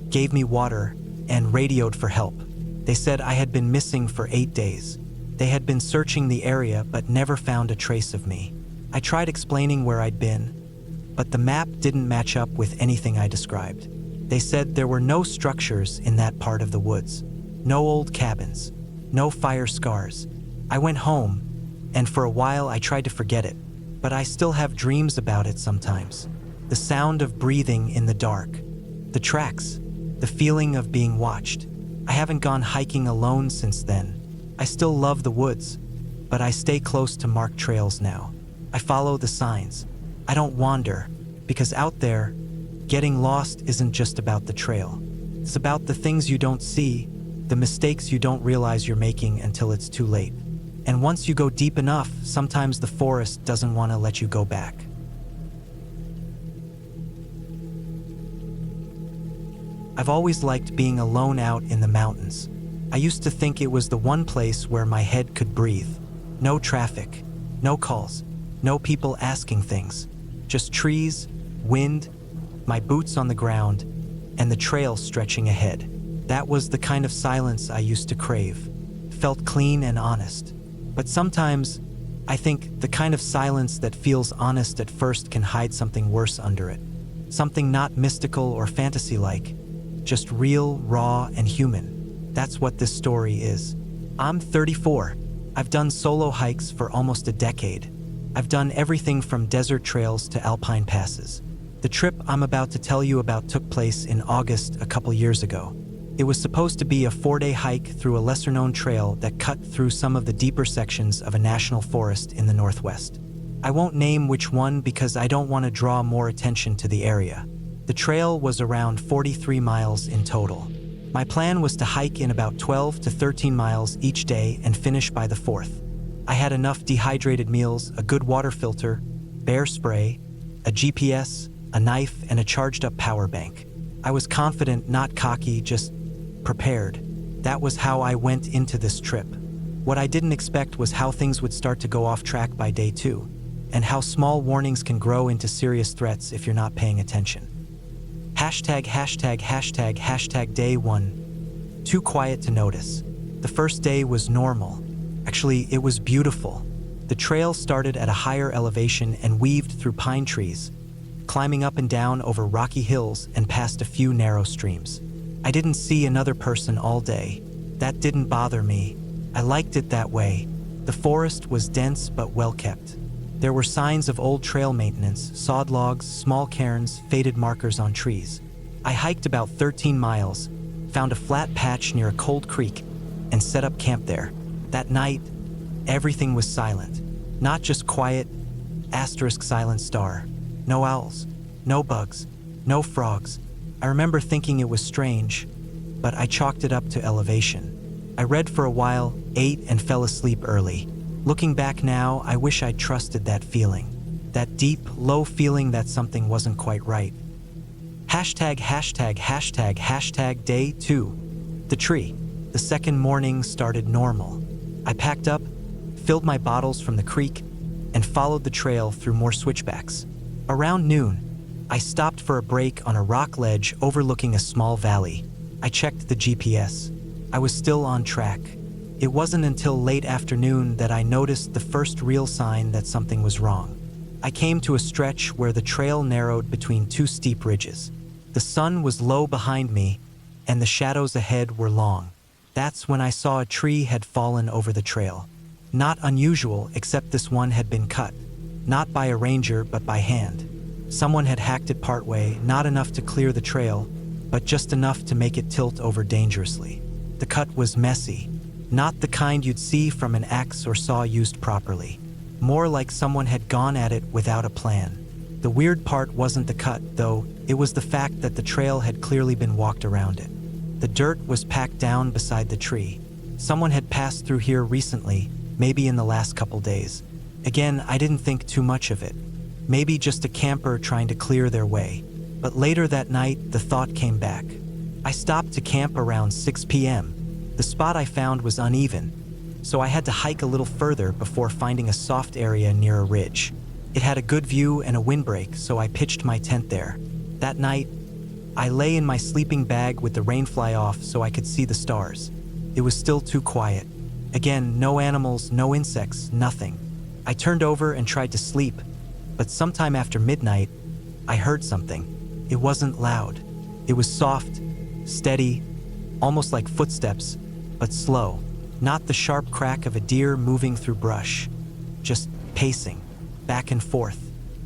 gave me water, and radioed for help. They said I had been missing for 8 days. They had been searching the area but never found a trace of me. I tried explaining where I'd been, but the map didn't match up with anything I described. They said there were no structures in that part of the woods, no old cabins, no fire scars. I went home, and for a while I tried to forget it, but I still have dreams about it sometimes. The sound of breathing in the dark, the tracks, the feeling of being watched. I haven't gone hiking alone since then. I still love the woods, but I stay close to marked trails now. I follow the signs. I don't wander, because out there, getting lost isn't just about the trail. It's about the things you don't see, the mistakes you don't realize you're making until it's too late. And once you go deep enough, sometimes the forest doesn't want to let you go back. I've always liked being alone out in the mountains. I used to think it was the one place where my head could breathe. No traffic, no calls, no people asking things. Just trees, wind, my boots on the ground, and the trail stretching ahead. That was the kind of silence I used to crave. Felt clean and honest. But sometimes, I think the kind of silence that feels honest at first can hide something worse under it. Something not mystical or fantasy-like, just real, raw, and human. That's what this story is. I'm 34. I've done solo hikes for almost a decade. I've done everything from desert trails to alpine passes. The trip I'm about to tell you about took place in August a couple years ago. It was supposed to be a 4-day hike through a lesser-known trail that cut through some of the deeper sections of a national forest in the Northwest. I won't name which one because I don't want to draw more attention to the area. The trail was around 43 miles in total. My plan was to hike in about 12 to 13 miles each day and finish by the 4th. I had enough dehydrated meals, a good water filter, bear spray, a GPS, a knife, and a charged-up power bank. I was confident, not cocky, just prepared. That was how I went into this trip. What I didn't expect was how things would start to go off track by day 2, and how small warnings can grow into serious threats if you're not paying attention. Hashtag day 1. Too quiet to notice. The first day was normal. Actually, it was beautiful. The trail started at a higher elevation and weaved through pine trees, climbing up and down over rocky hills and past a few narrow streams. I didn't see another person all day. That didn't bother me. I liked it that way. The forest was dense but well kept. There were signs of old trail maintenance, sawed logs, small cairns, faded markers on trees. I hiked about 13 miles, found a flat patch near a cold creek, and set up camp there. That night, everything was silent. Not just quiet, *silent star. No owls, no bugs, no frogs. I remember thinking it was strange, but I chalked it up to elevation. I read for a while, ate, and fell asleep early. Looking back now, I wish I'd trusted that feeling. That deep, low feeling that something wasn't quite right. Hashtag day 2. The tree. The second morning started normal. I packed up, filled my bottles from the creek, and followed the trail through more switchbacks. Around noon, I stopped for a break on a rock ledge overlooking a small valley. I checked the GPS. I was still on track. It wasn't until late afternoon that I noticed the first real sign that something was wrong. I came to a stretch where the trail narrowed between 2 steep ridges. The sun was low behind me, and the shadows ahead were long. That's when I saw a tree had fallen over the trail. Not unusual, except this one had been cut. Not by a ranger, but by hand. Someone had hacked it partway, not enough to clear the trail, but just enough to make it tilt over dangerously. The cut was messy. Not the kind you'd see from an axe or saw used properly. More like someone had gone at it without a plan. The weird part wasn't the cut, though. It was the fact that the trail had clearly been walked around it. The dirt was packed down beside the tree. Someone had passed through here recently, maybe in the last couple days. Again, I didn't think too much of it. Maybe just a camper trying to clear their way. But later that night, the thought came back. I stopped to camp around 6 p.m. The spot I found was uneven, so I had to hike a little further before finding a soft area near a ridge. It had a good view and a windbreak, so I pitched my tent there. That night, I lay in my sleeping bag with the rain fly off so I could see the stars. It was still too quiet. Again, no animals, no insects, nothing. I turned over and tried to sleep, but sometime after midnight, I heard something. It wasn't loud. It was soft, steady, almost like footsteps, but slow. Not the sharp crack of a deer moving through brush. Just pacing, back and forth.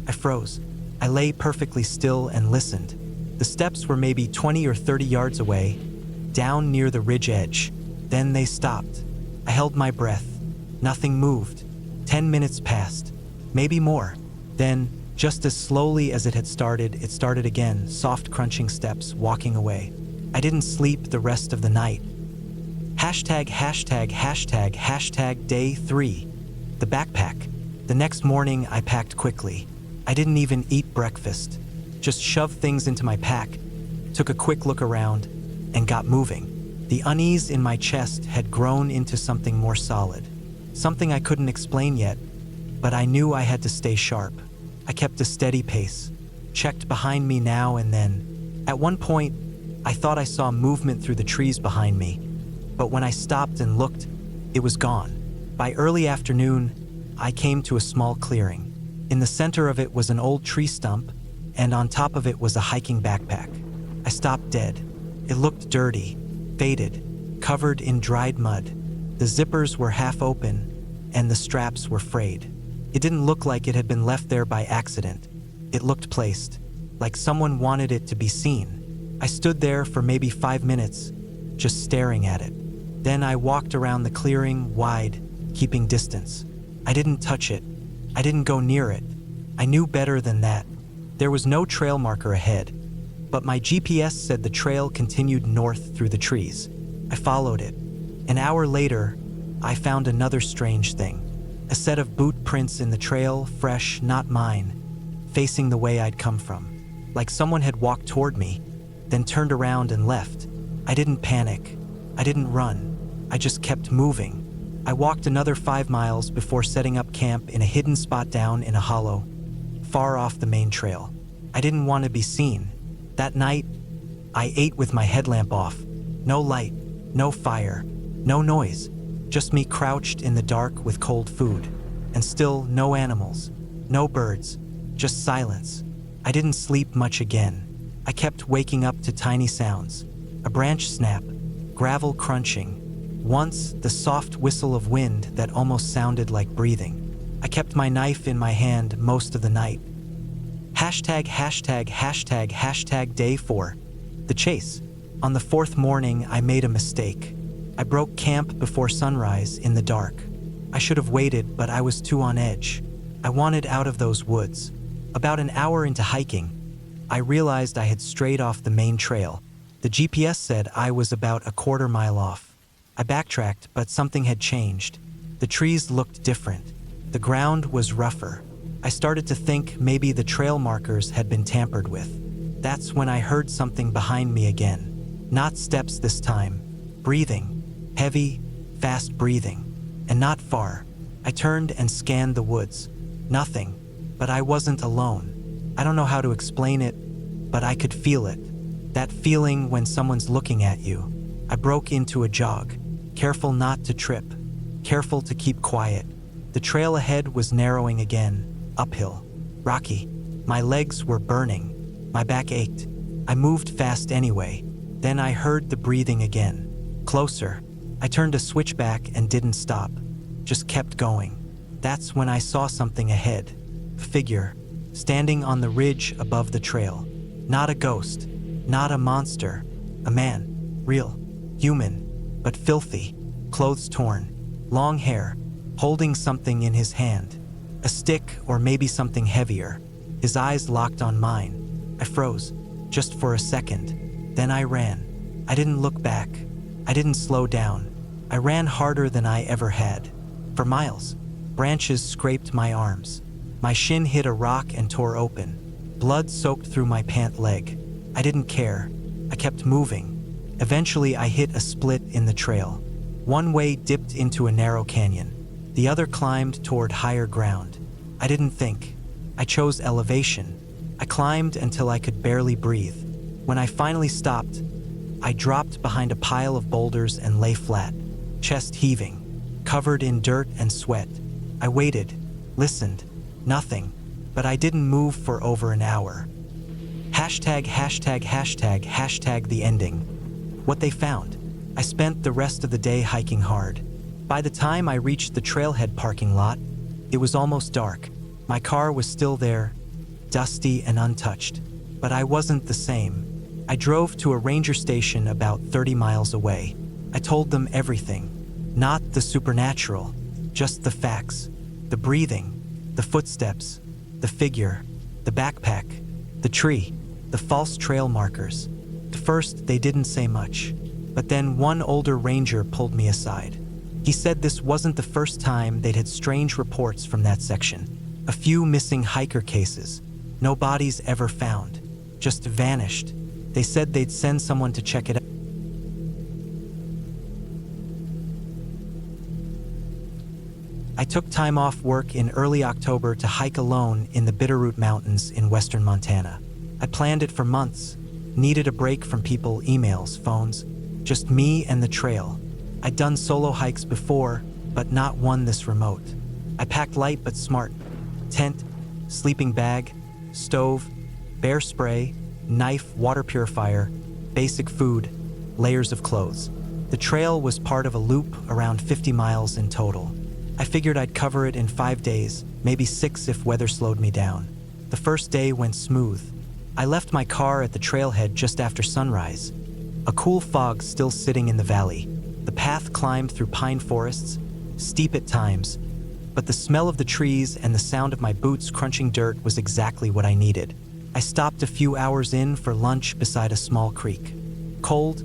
I froze. I lay perfectly still and listened. The steps were maybe 20 or 30 yards away, down near the ridge edge. Then they stopped. I held my breath. Nothing moved. 10 minutes passed, maybe more. Then, just as slowly as it started again, soft crunching steps, walking away. I didn't sleep the rest of the night. Hashtag day 3. The backpack. The next morning, I packed quickly. I didn't even eat breakfast. Just shoved things into my pack, took a quick look around, and got moving. The unease in my chest had grown into something more solid. Something I couldn't explain yet, but I knew I had to stay sharp. I kept a steady pace, checked behind me now and then. At one point, I thought I saw movement through the trees behind me, but when I stopped and looked, it was gone. By early afternoon, I came to a small clearing. In the center of it was an old tree stump, and on top of it was a hiking backpack. I stopped dead. It looked dirty, faded, covered in dried mud. The zippers were half open, and the straps were frayed. It didn't look like it had been left there by accident. It looked placed, like someone wanted it to be seen. I stood there for maybe 5 minutes, just staring at it. Then I walked around the clearing, wide, keeping distance. I didn't touch it. I didn't go near it. I knew better than that. There was no trail marker ahead, but my GPS said the trail continued north through the trees. I followed it. An hour later, I found another strange thing. A set of boot prints in the trail, fresh, not mine, facing the way I'd come from. Like someone had walked toward me, then turned around and left. I didn't panic. I didn't run. I just kept moving. I walked another 5 miles before setting up camp in a hidden spot down in a hollow, far off the main trail. I didn't want to be seen. That night, I ate with my headlamp off. No light, no fire, no noise. Just me crouched in the dark with cold food. And still no animals, no birds, just silence. I didn't sleep much again. I kept waking up to tiny sounds. A branch snap, gravel crunching. Once, the soft whistle of wind that almost sounded like breathing. I kept my knife in my hand most of the night. Hashtag day 4. The chase. On the 4th morning, I made a mistake. I broke camp before sunrise in the dark. I should have waited, but I was too on edge. I wanted out of those woods. About an hour into hiking, I realized I had strayed off the main trail. The GPS said I was about a 1/4 mile off. I backtracked, but something had changed. The trees looked different. The ground was rougher. I started to think maybe the trail markers had been tampered with. That's when I heard something behind me again. Not steps this time. Breathing. Heavy, fast breathing. And not far. I turned and scanned the woods. Nothing. But I wasn't alone. I don't know how to explain it, but I could feel it. That feeling when someone's looking at you. I broke into a jog. Careful not to trip. Careful to keep quiet. The trail ahead was narrowing again. Uphill. Rocky. My legs were burning. My back ached. I moved fast anyway. Then I heard the breathing again. Closer. I turned a switchback and didn't stop. Just kept going. That's when I saw something ahead. A figure. Standing on the ridge above the trail. Not a ghost. Not a monster. A man. Real. Human. But filthy. Clothes torn. Long hair. Holding something in his hand. A stick or maybe something heavier. His eyes locked on mine. I froze. Just for a second. Then I ran. I didn't look back. I didn't slow down. I ran harder than I ever had. For miles. Branches scraped my arms. My shin hit a rock and tore open. Blood soaked through my pant leg. I didn't care. I kept moving. Eventually, I hit a split in the trail. One way dipped into a narrow canyon. The other climbed toward higher ground. I didn't think. I chose elevation. I climbed until I could barely breathe. When I finally stopped, I dropped behind a pile of boulders and lay flat, chest heaving, covered in dirt and sweat. I waited, listened, nothing, but I didn't move for over an hour. Hashtag, hashtag, hashtag, hashtag the ending. What they found. I spent the rest of the day hiking hard. By the time I reached the trailhead parking lot, it was almost dark. My car was still there, dusty and untouched, but I wasn't the same. I drove to a ranger station about 30 miles away. I told them everything, not the supernatural, just the facts, the breathing, the footsteps, the figure, the backpack, the tree, the false trail markers. At first, they didn't say much, but then one older ranger pulled me aside. He said this wasn't the first time they'd had strange reports from that section. A few missing hiker cases. No bodies ever found. Just vanished. They said they'd send someone to check it out. I took time off work in early October to hike alone in the Bitterroot Mountains in western Montana. I planned it for months. Needed a break from people, emails, phones. Just me and the trail. I'd done solo hikes before, but not one this remote. I packed light but smart. Tent, sleeping bag, stove, bear spray, knife, water purifier, basic food, layers of clothes. The trail was part of a loop around 50 miles in total. I figured I'd cover it in 5 days, maybe 6 if weather slowed me down. The first day went smooth. I left my car at the trailhead just after sunrise. A cool fog still sitting in the valley. The path climbed through pine forests, steep at times, but the smell of the trees and the sound of my boots crunching dirt was exactly what I needed. I stopped a few hours in for lunch beside a small creek. Cold,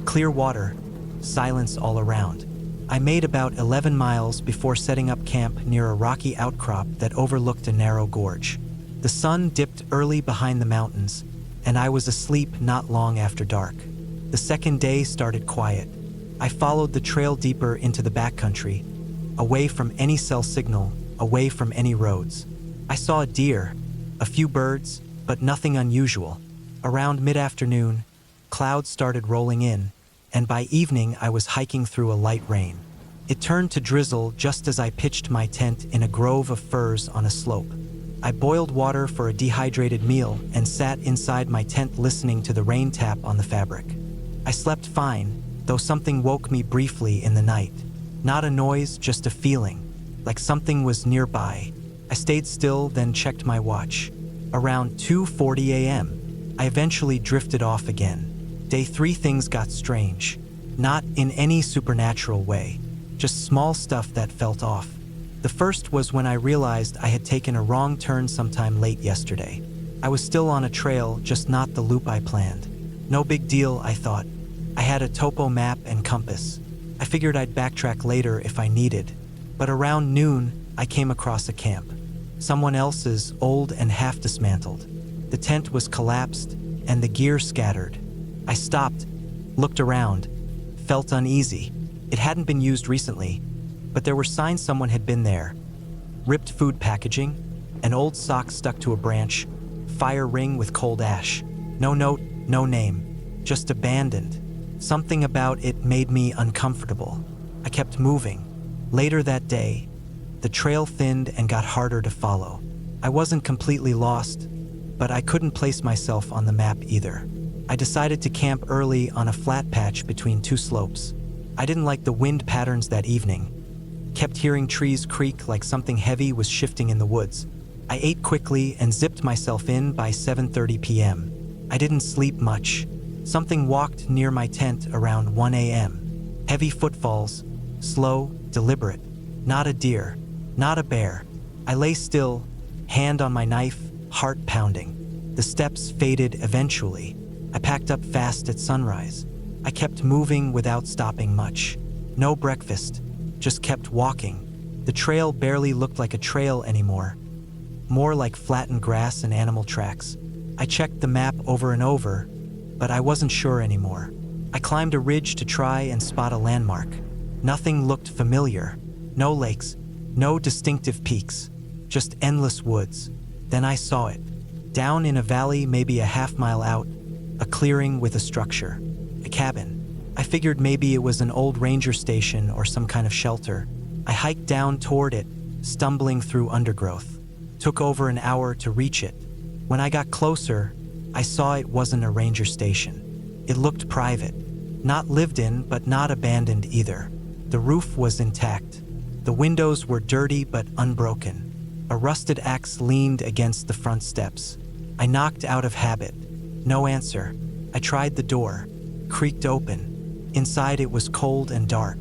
clear water, silence all around. I made about 11 miles before setting up camp near a rocky outcrop that overlooked a narrow gorge. The sun dipped early behind the mountains, and I was asleep not long after dark. The second day started quiet. I followed the trail deeper into the backcountry, away from any cell signal, away from any roads. I saw a deer, a few birds, but nothing unusual. Around mid-afternoon, clouds started rolling in, and by evening I was hiking through a light rain. It turned to drizzle just as I pitched my tent in a grove of firs on a slope. I boiled water for a dehydrated meal and sat inside my tent listening to the rain tap on the fabric. I slept fine, though something woke me briefly in the night. Not a noise, just a feeling, like something was nearby. I stayed still, then checked my watch. Around 2:40 a.m., I eventually drifted off again. Day 3 things got strange. Not in any supernatural way, just small stuff that felt off. The first was when I realized I had taken a wrong turn sometime late yesterday. I was still on a trail, just not the loop I planned. No big deal, I thought. I had a topo map and compass. I figured I'd backtrack later if I needed. But around noon, I came across a camp. Someone else's, old and half dismantled. The tent was collapsed and the gear scattered. I stopped, looked around, felt uneasy. It hadn't been used recently, but there were signs someone had been there. Ripped food packaging, an old sock stuck to a branch, fire ring with cold ash. No note, no name, just abandoned. Something about it made me uncomfortable. I kept moving. Later that day, the trail thinned and got harder to follow. I wasn't completely lost, but I couldn't place myself on the map either. I decided to camp early on a flat patch between 2 slopes. I didn't like the wind patterns that evening. Kept hearing trees creak like something heavy was shifting in the woods. I ate quickly and zipped myself in by 7:30 p.m. I didn't sleep much. Something walked near my tent around 1 a.m. Heavy footfalls, slow, deliberate. Not a deer, not a bear. I lay still, hand on my knife, heart pounding. The steps faded eventually. I packed up fast at sunrise. I kept moving without stopping much. No breakfast, just kept walking. The trail barely looked like a trail anymore, more like flattened grass and animal tracks. I checked the map over and over, but I wasn't sure anymore. I climbed a ridge to try and spot a landmark. Nothing looked familiar. No lakes, no distinctive peaks, just endless woods. Then I saw it. Down in a valley maybe a half mile out, a clearing with a structure. I cabin. I figured maybe it was an old ranger station or some kind of shelter. I hiked down toward it, stumbling through undergrowth. Took over an hour to reach it. When I got closer, I saw it wasn't a ranger station. It looked private. Not lived in, but not abandoned either. The roof was intact. The windows were dirty but unbroken. A rusted axe leaned against the front steps. I knocked out of habit. No answer. I tried the door. Creaked open. Inside it was cold and dark.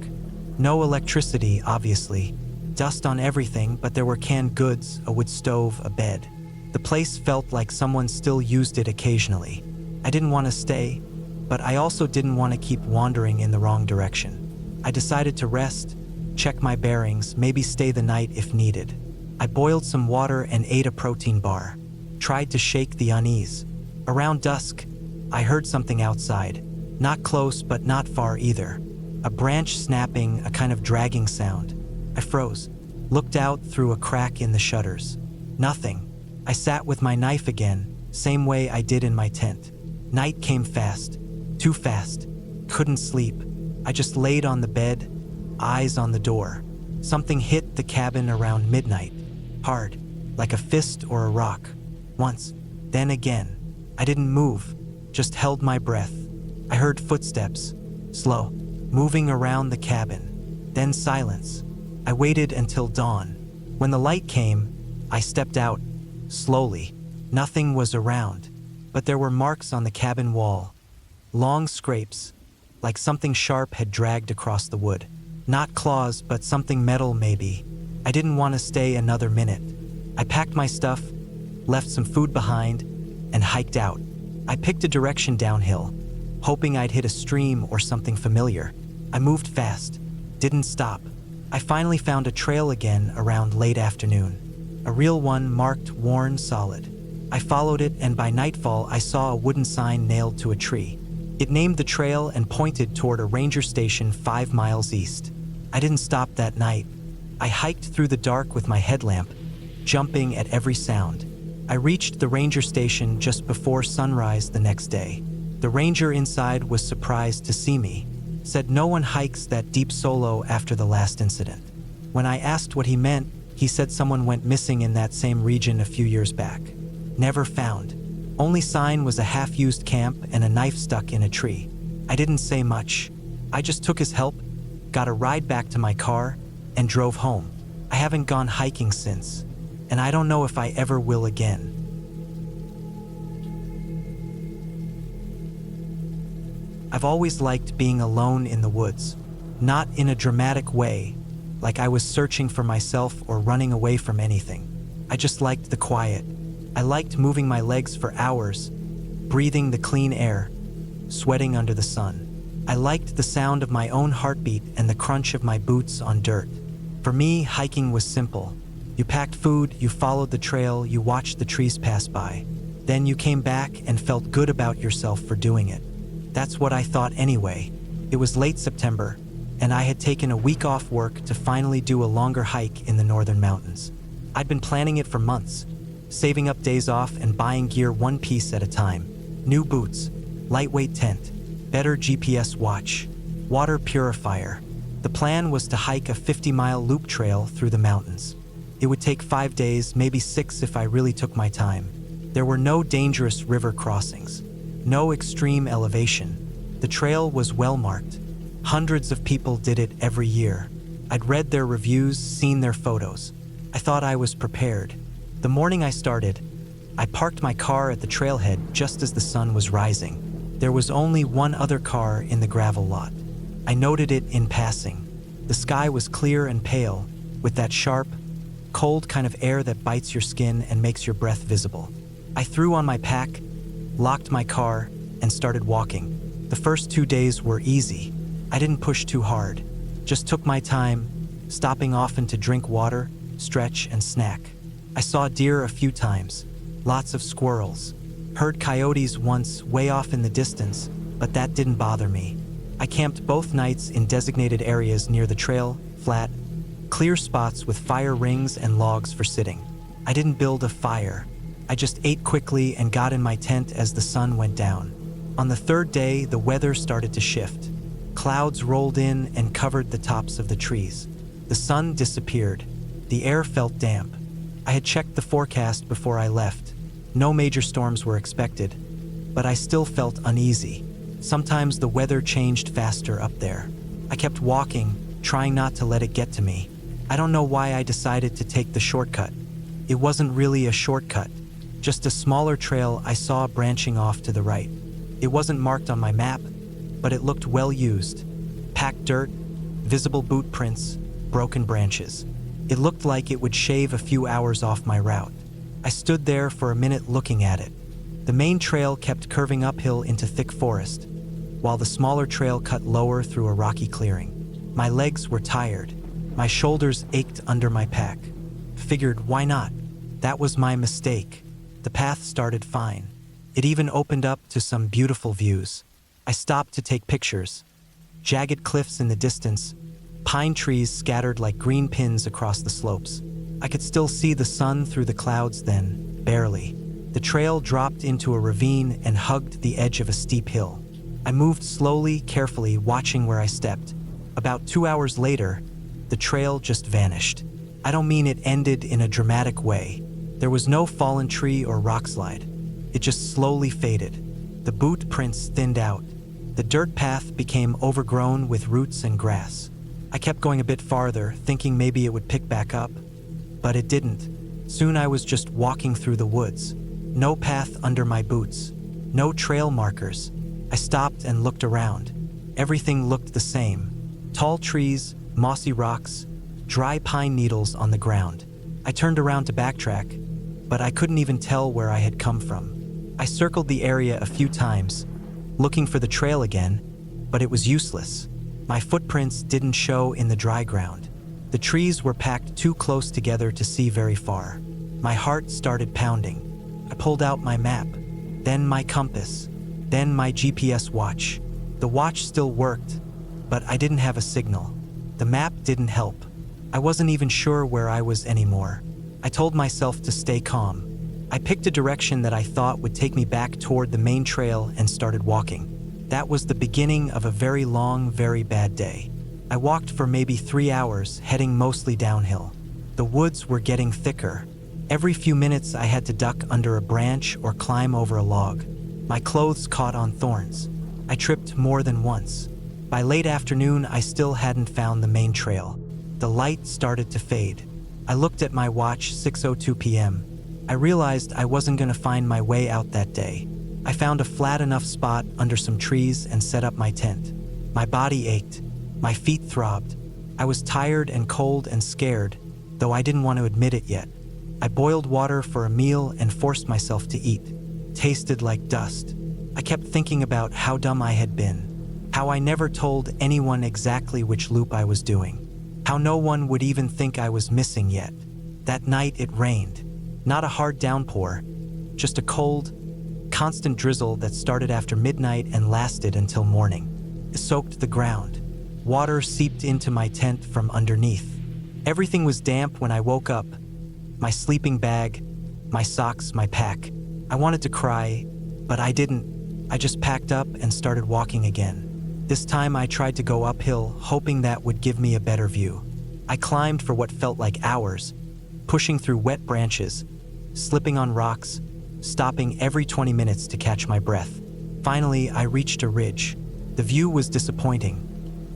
No electricity, obviously. Dust on everything, but there were canned goods, a wood stove, a bed. The place felt like someone still used it occasionally. I didn't want to stay, but I also didn't want to keep wandering in the wrong direction. I decided to rest, check my bearings, maybe stay the night if needed. I boiled some water and ate a protein bar. Tried to shake the unease. Around dusk, I heard something outside. Not close, but not far either. A branch snapping, a kind of dragging sound. I froze, looked out through a crack in the shutters. Nothing. I sat with my knife again, same way I did in my tent. Night came fast. Too fast. Couldn't sleep. I just laid on the bed, eyes on the door. Something hit the cabin around midnight. Hard, like a fist or a rock. Once, then again. I didn't move, just held my breath. I heard footsteps, slow, moving around the cabin. Then silence. I waited until dawn. When the light came, I stepped out, slowly. Nothing was around, but there were marks on the cabin wall. Long scrapes, like something sharp had dragged across the wood. Not claws, but something metal maybe. I didn't want to stay another minute. I packed my stuff, left some food behind, and hiked out. I picked a direction downhill, hoping I'd hit a stream or something familiar. I moved fast, didn't stop. I finally found a trail again around late afternoon. A real one, marked, worn, solid. I followed it, and by nightfall I saw a wooden sign nailed to a tree. It named the trail and pointed toward a ranger station 5 miles east. I didn't stop that night. I hiked through the dark with my headlamp, jumping at every sound. I reached the ranger station just before sunrise the next day. The ranger inside was surprised to see me. Said no one hikes that deep solo after the last incident. When I asked what he meant, he said someone went missing in that same region a few years back. Never found. Only sign was a half-used camp and a knife stuck in a tree. I didn't say much. I just took his help, got a ride back to my car, and drove home. I haven't gone hiking since, and I don't know if I ever will again. I've always liked being alone in the woods, not in a dramatic way, like I was searching for myself or running away from anything. I just liked the quiet. I liked moving my legs for hours, breathing the clean air, sweating under the sun. I liked the sound of my own heartbeat and the crunch of my boots on dirt. For me, hiking was simple. You packed food, you followed the trail, you watched the trees pass by. Then you came back and felt good about yourself for doing it. That's what I thought anyway. It was late September, and I had taken a week off work to finally do a longer hike in the northern mountains. I'd been planning it for months, saving up days off and buying gear one piece at a time. New boots, lightweight tent, better GPS watch, water purifier. The plan was to hike a 50-mile loop trail through the mountains. It would take 5 days, maybe 6 if I really took my time. There were no dangerous river crossings, no extreme elevation. The trail was well marked. Hundreds of people did it every year. I'd read their reviews, seen their photos. I thought I was prepared. The morning I started, I parked my car at the trailhead just as the sun was rising. There was only one other car in the gravel lot. I noted it in passing. The sky was clear and pale, with that sharp, cold kind of air that bites your skin and makes your breath visible. I threw on my pack, locked my car, and started walking. The first 2 days were easy. I didn't push too hard, just took my time, stopping often to drink water, stretch, and snack. I saw deer a few times, lots of squirrels. Heard coyotes once way off in the distance, but that didn't bother me. I camped both nights in designated areas near the trail, flat, clear spots with fire rings and logs for sitting. I didn't build a fire. I just ate quickly and got in my tent as the sun went down. On the third day, the weather started to shift. Clouds rolled in and covered the tops of the trees. The sun disappeared. The air felt damp. I had checked the forecast before I left. No major storms were expected, but I still felt uneasy. Sometimes the weather changed faster up there. I kept walking, trying not to let it get to me. I don't know why I decided to take the shortcut. It wasn't really a shortcut, just a smaller trail I saw branching off to the right. It wasn't marked on my map, but it looked well used. Packed dirt, visible boot prints, broken branches. It looked like it would shave a few hours off my route. I stood there for a minute looking at it. The main trail kept curving uphill into thick forest, while the smaller trail cut lower through a rocky clearing. My legs were tired. My shoulders ached under my pack. Figured, why not? That was my mistake. The path started fine. It even opened up to some beautiful views. I stopped to take pictures. Jagged cliffs in the distance, pine trees scattered like green pins across the slopes. I could still see the sun through the clouds then, barely. The trail dropped into a ravine and hugged the edge of a steep hill. I moved slowly, carefully, watching where I stepped. About 2 hours later, the trail just vanished. I don't mean it ended in a dramatic way. There was no fallen tree or rock slide. It just slowly faded. The boot prints thinned out. The dirt path became overgrown with roots and grass. I kept going a bit farther, thinking maybe it would pick back up, but it didn't. Soon I was just walking through the woods. No path under my boots. No trail markers. I stopped and looked around. Everything looked the same. Tall trees, mossy rocks, dry pine needles on the ground. I turned around to backtrack, but I couldn't even tell where I had come from. I circled the area a few times, looking for the trail again, but it was useless. My footprints didn't show in the dry ground. The trees were packed too close together to see very far. My heart started pounding. I pulled out my map, then my compass, then my GPS watch. The watch still worked, but I didn't have a signal. The map didn't help. I wasn't even sure where I was anymore. I told myself to stay calm. I picked a direction that I thought would take me back toward the main trail and started walking. That was the beginning of a very long, very bad day. I walked for maybe 3 hours, heading mostly downhill. The woods were getting thicker. Every few minutes I had to duck under a branch or climb over a log. My clothes caught on thorns. I tripped more than once. By late afternoon, I still hadn't found the main trail. The light started to fade. I looked at my watch, 6:02 p.m. I realized I wasn't going to find my way out that day. I found a flat enough spot under some trees and set up my tent. My body ached. My feet throbbed. I was tired and cold and scared, though I didn't want to admit it yet. I boiled water for a meal and forced myself to eat. Tasted like dust. I kept thinking about how dumb I had been. How I never told anyone exactly which loop I was doing. How no one would even think I was missing yet. That night it rained. Not a hard downpour, just a cold, constant drizzle that started after midnight and lasted until morning. It soaked the ground. Water seeped into my tent from underneath. Everything was damp when I woke up. My sleeping bag, my socks, my pack. I wanted to cry, but I didn't. I just packed up and started walking again. This time I tried to go uphill, hoping that would give me a better view. I climbed for what felt like hours, pushing through wet branches, slipping on rocks, stopping every 20 minutes to catch my breath. Finally, I reached a ridge. The view was disappointing.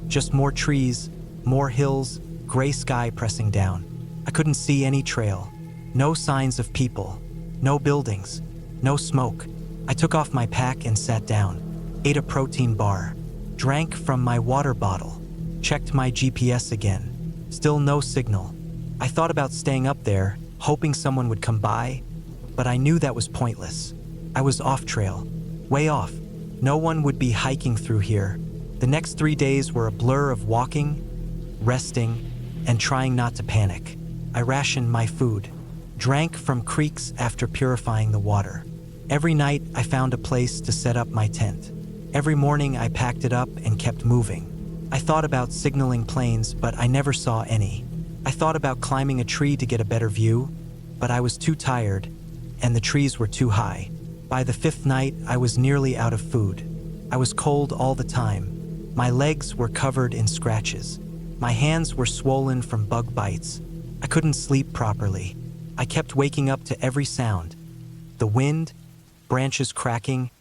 Just more trees, more hills, gray sky pressing down. I couldn't see any trail. No signs of people. No buildings. No smoke. I took off my pack and sat down. Ate a protein bar. Drank from my water bottle. Checked my GPS again. Still no signal. I thought about staying up there, hoping someone would come by, but I knew that was pointless. I was off trail. Way off. No one would be hiking through here. The next 3 days were a blur of walking, resting, and trying not to panic. I rationed my food. Drank from creeks after purifying the water. Every night I found a place to set up my tent. Every morning I packed it up and kept moving. I thought about signaling planes, but I never saw any. I thought about climbing a tree to get a better view, but I was too tired, and the trees were too high. By the fifth night, I was nearly out of food. I was cold all the time. My legs were covered in scratches. My hands were swollen from bug bites. I couldn't sleep properly. I kept waking up to every sound. The wind, branches cracking,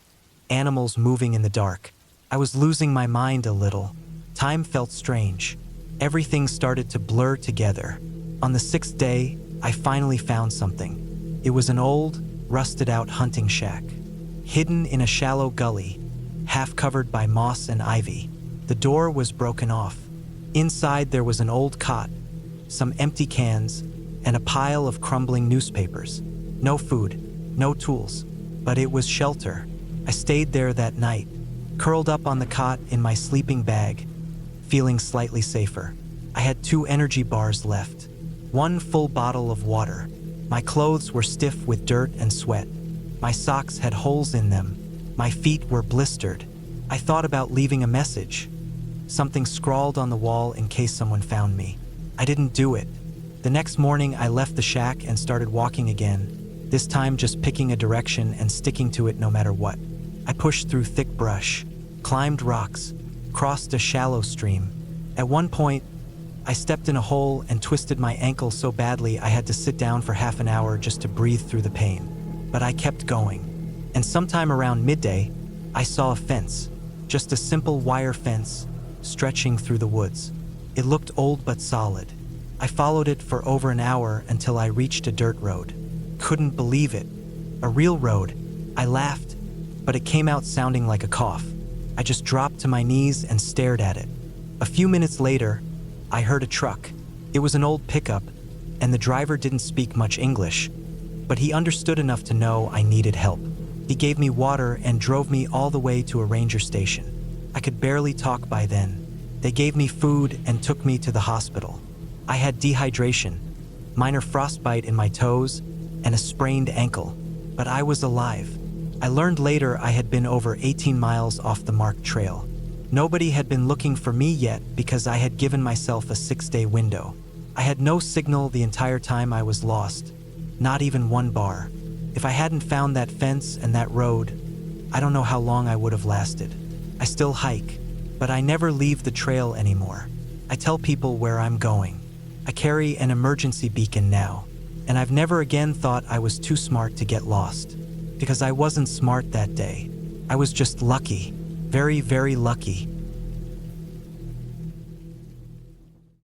animals moving in the dark. I was losing my mind a little. Time felt strange. Everything started to blur together. On the sixth day, I finally found something. It was an old, rusted-out hunting shack, hidden in a shallow gully, half covered by moss and ivy. The door was broken off. Inside there was an old cot, some empty cans, and a pile of crumbling newspapers. No food, no tools, but it was shelter. I stayed there that night, curled up on the cot in my sleeping bag, feeling slightly safer. I had 2 energy bars left, 1 full bottle of water. My clothes were stiff with dirt and sweat. My socks had holes in them. My feet were blistered. I thought about leaving a message, something scrawled on the wall in case someone found me. I didn't do it. The next morning, I left the shack and started walking again, this time just picking a direction and sticking to it no matter what. I pushed through thick brush, climbed rocks, crossed a shallow stream. At one point, I stepped in a hole and twisted my ankle so badly I had to sit down for half an hour just to breathe through the pain. But I kept going. And sometime around midday, I saw a fence, just a simple wire fence stretching through the woods. It looked old but solid. I followed it for over an hour until I reached a dirt road. Couldn't believe it. A real road. I laughed, but it came out sounding like a cough. I just dropped to my knees and stared at it. A few minutes later, I heard a truck. It was an old pickup, and the driver didn't speak much English, but he understood enough to know I needed help. He gave me water and drove me all the way to a ranger station. I could barely talk by then. They gave me food and took me to the hospital. I had dehydration, minor frostbite in my toes, and a sprained ankle, but I was alive. I learned later I had been over 18 miles off the marked trail. Nobody had been looking for me yet because I had given myself a 6-day window. I had no signal the entire time I was lost, not even 1 bar. If I hadn't found that fence and that road, I don't know how long I would have lasted. I still hike, but I never leave the trail anymore. I tell people where I'm going. I carry an emergency beacon now, and I've never again thought I was too smart to get lost, because I wasn't smart that day. I was just lucky. Very, very lucky.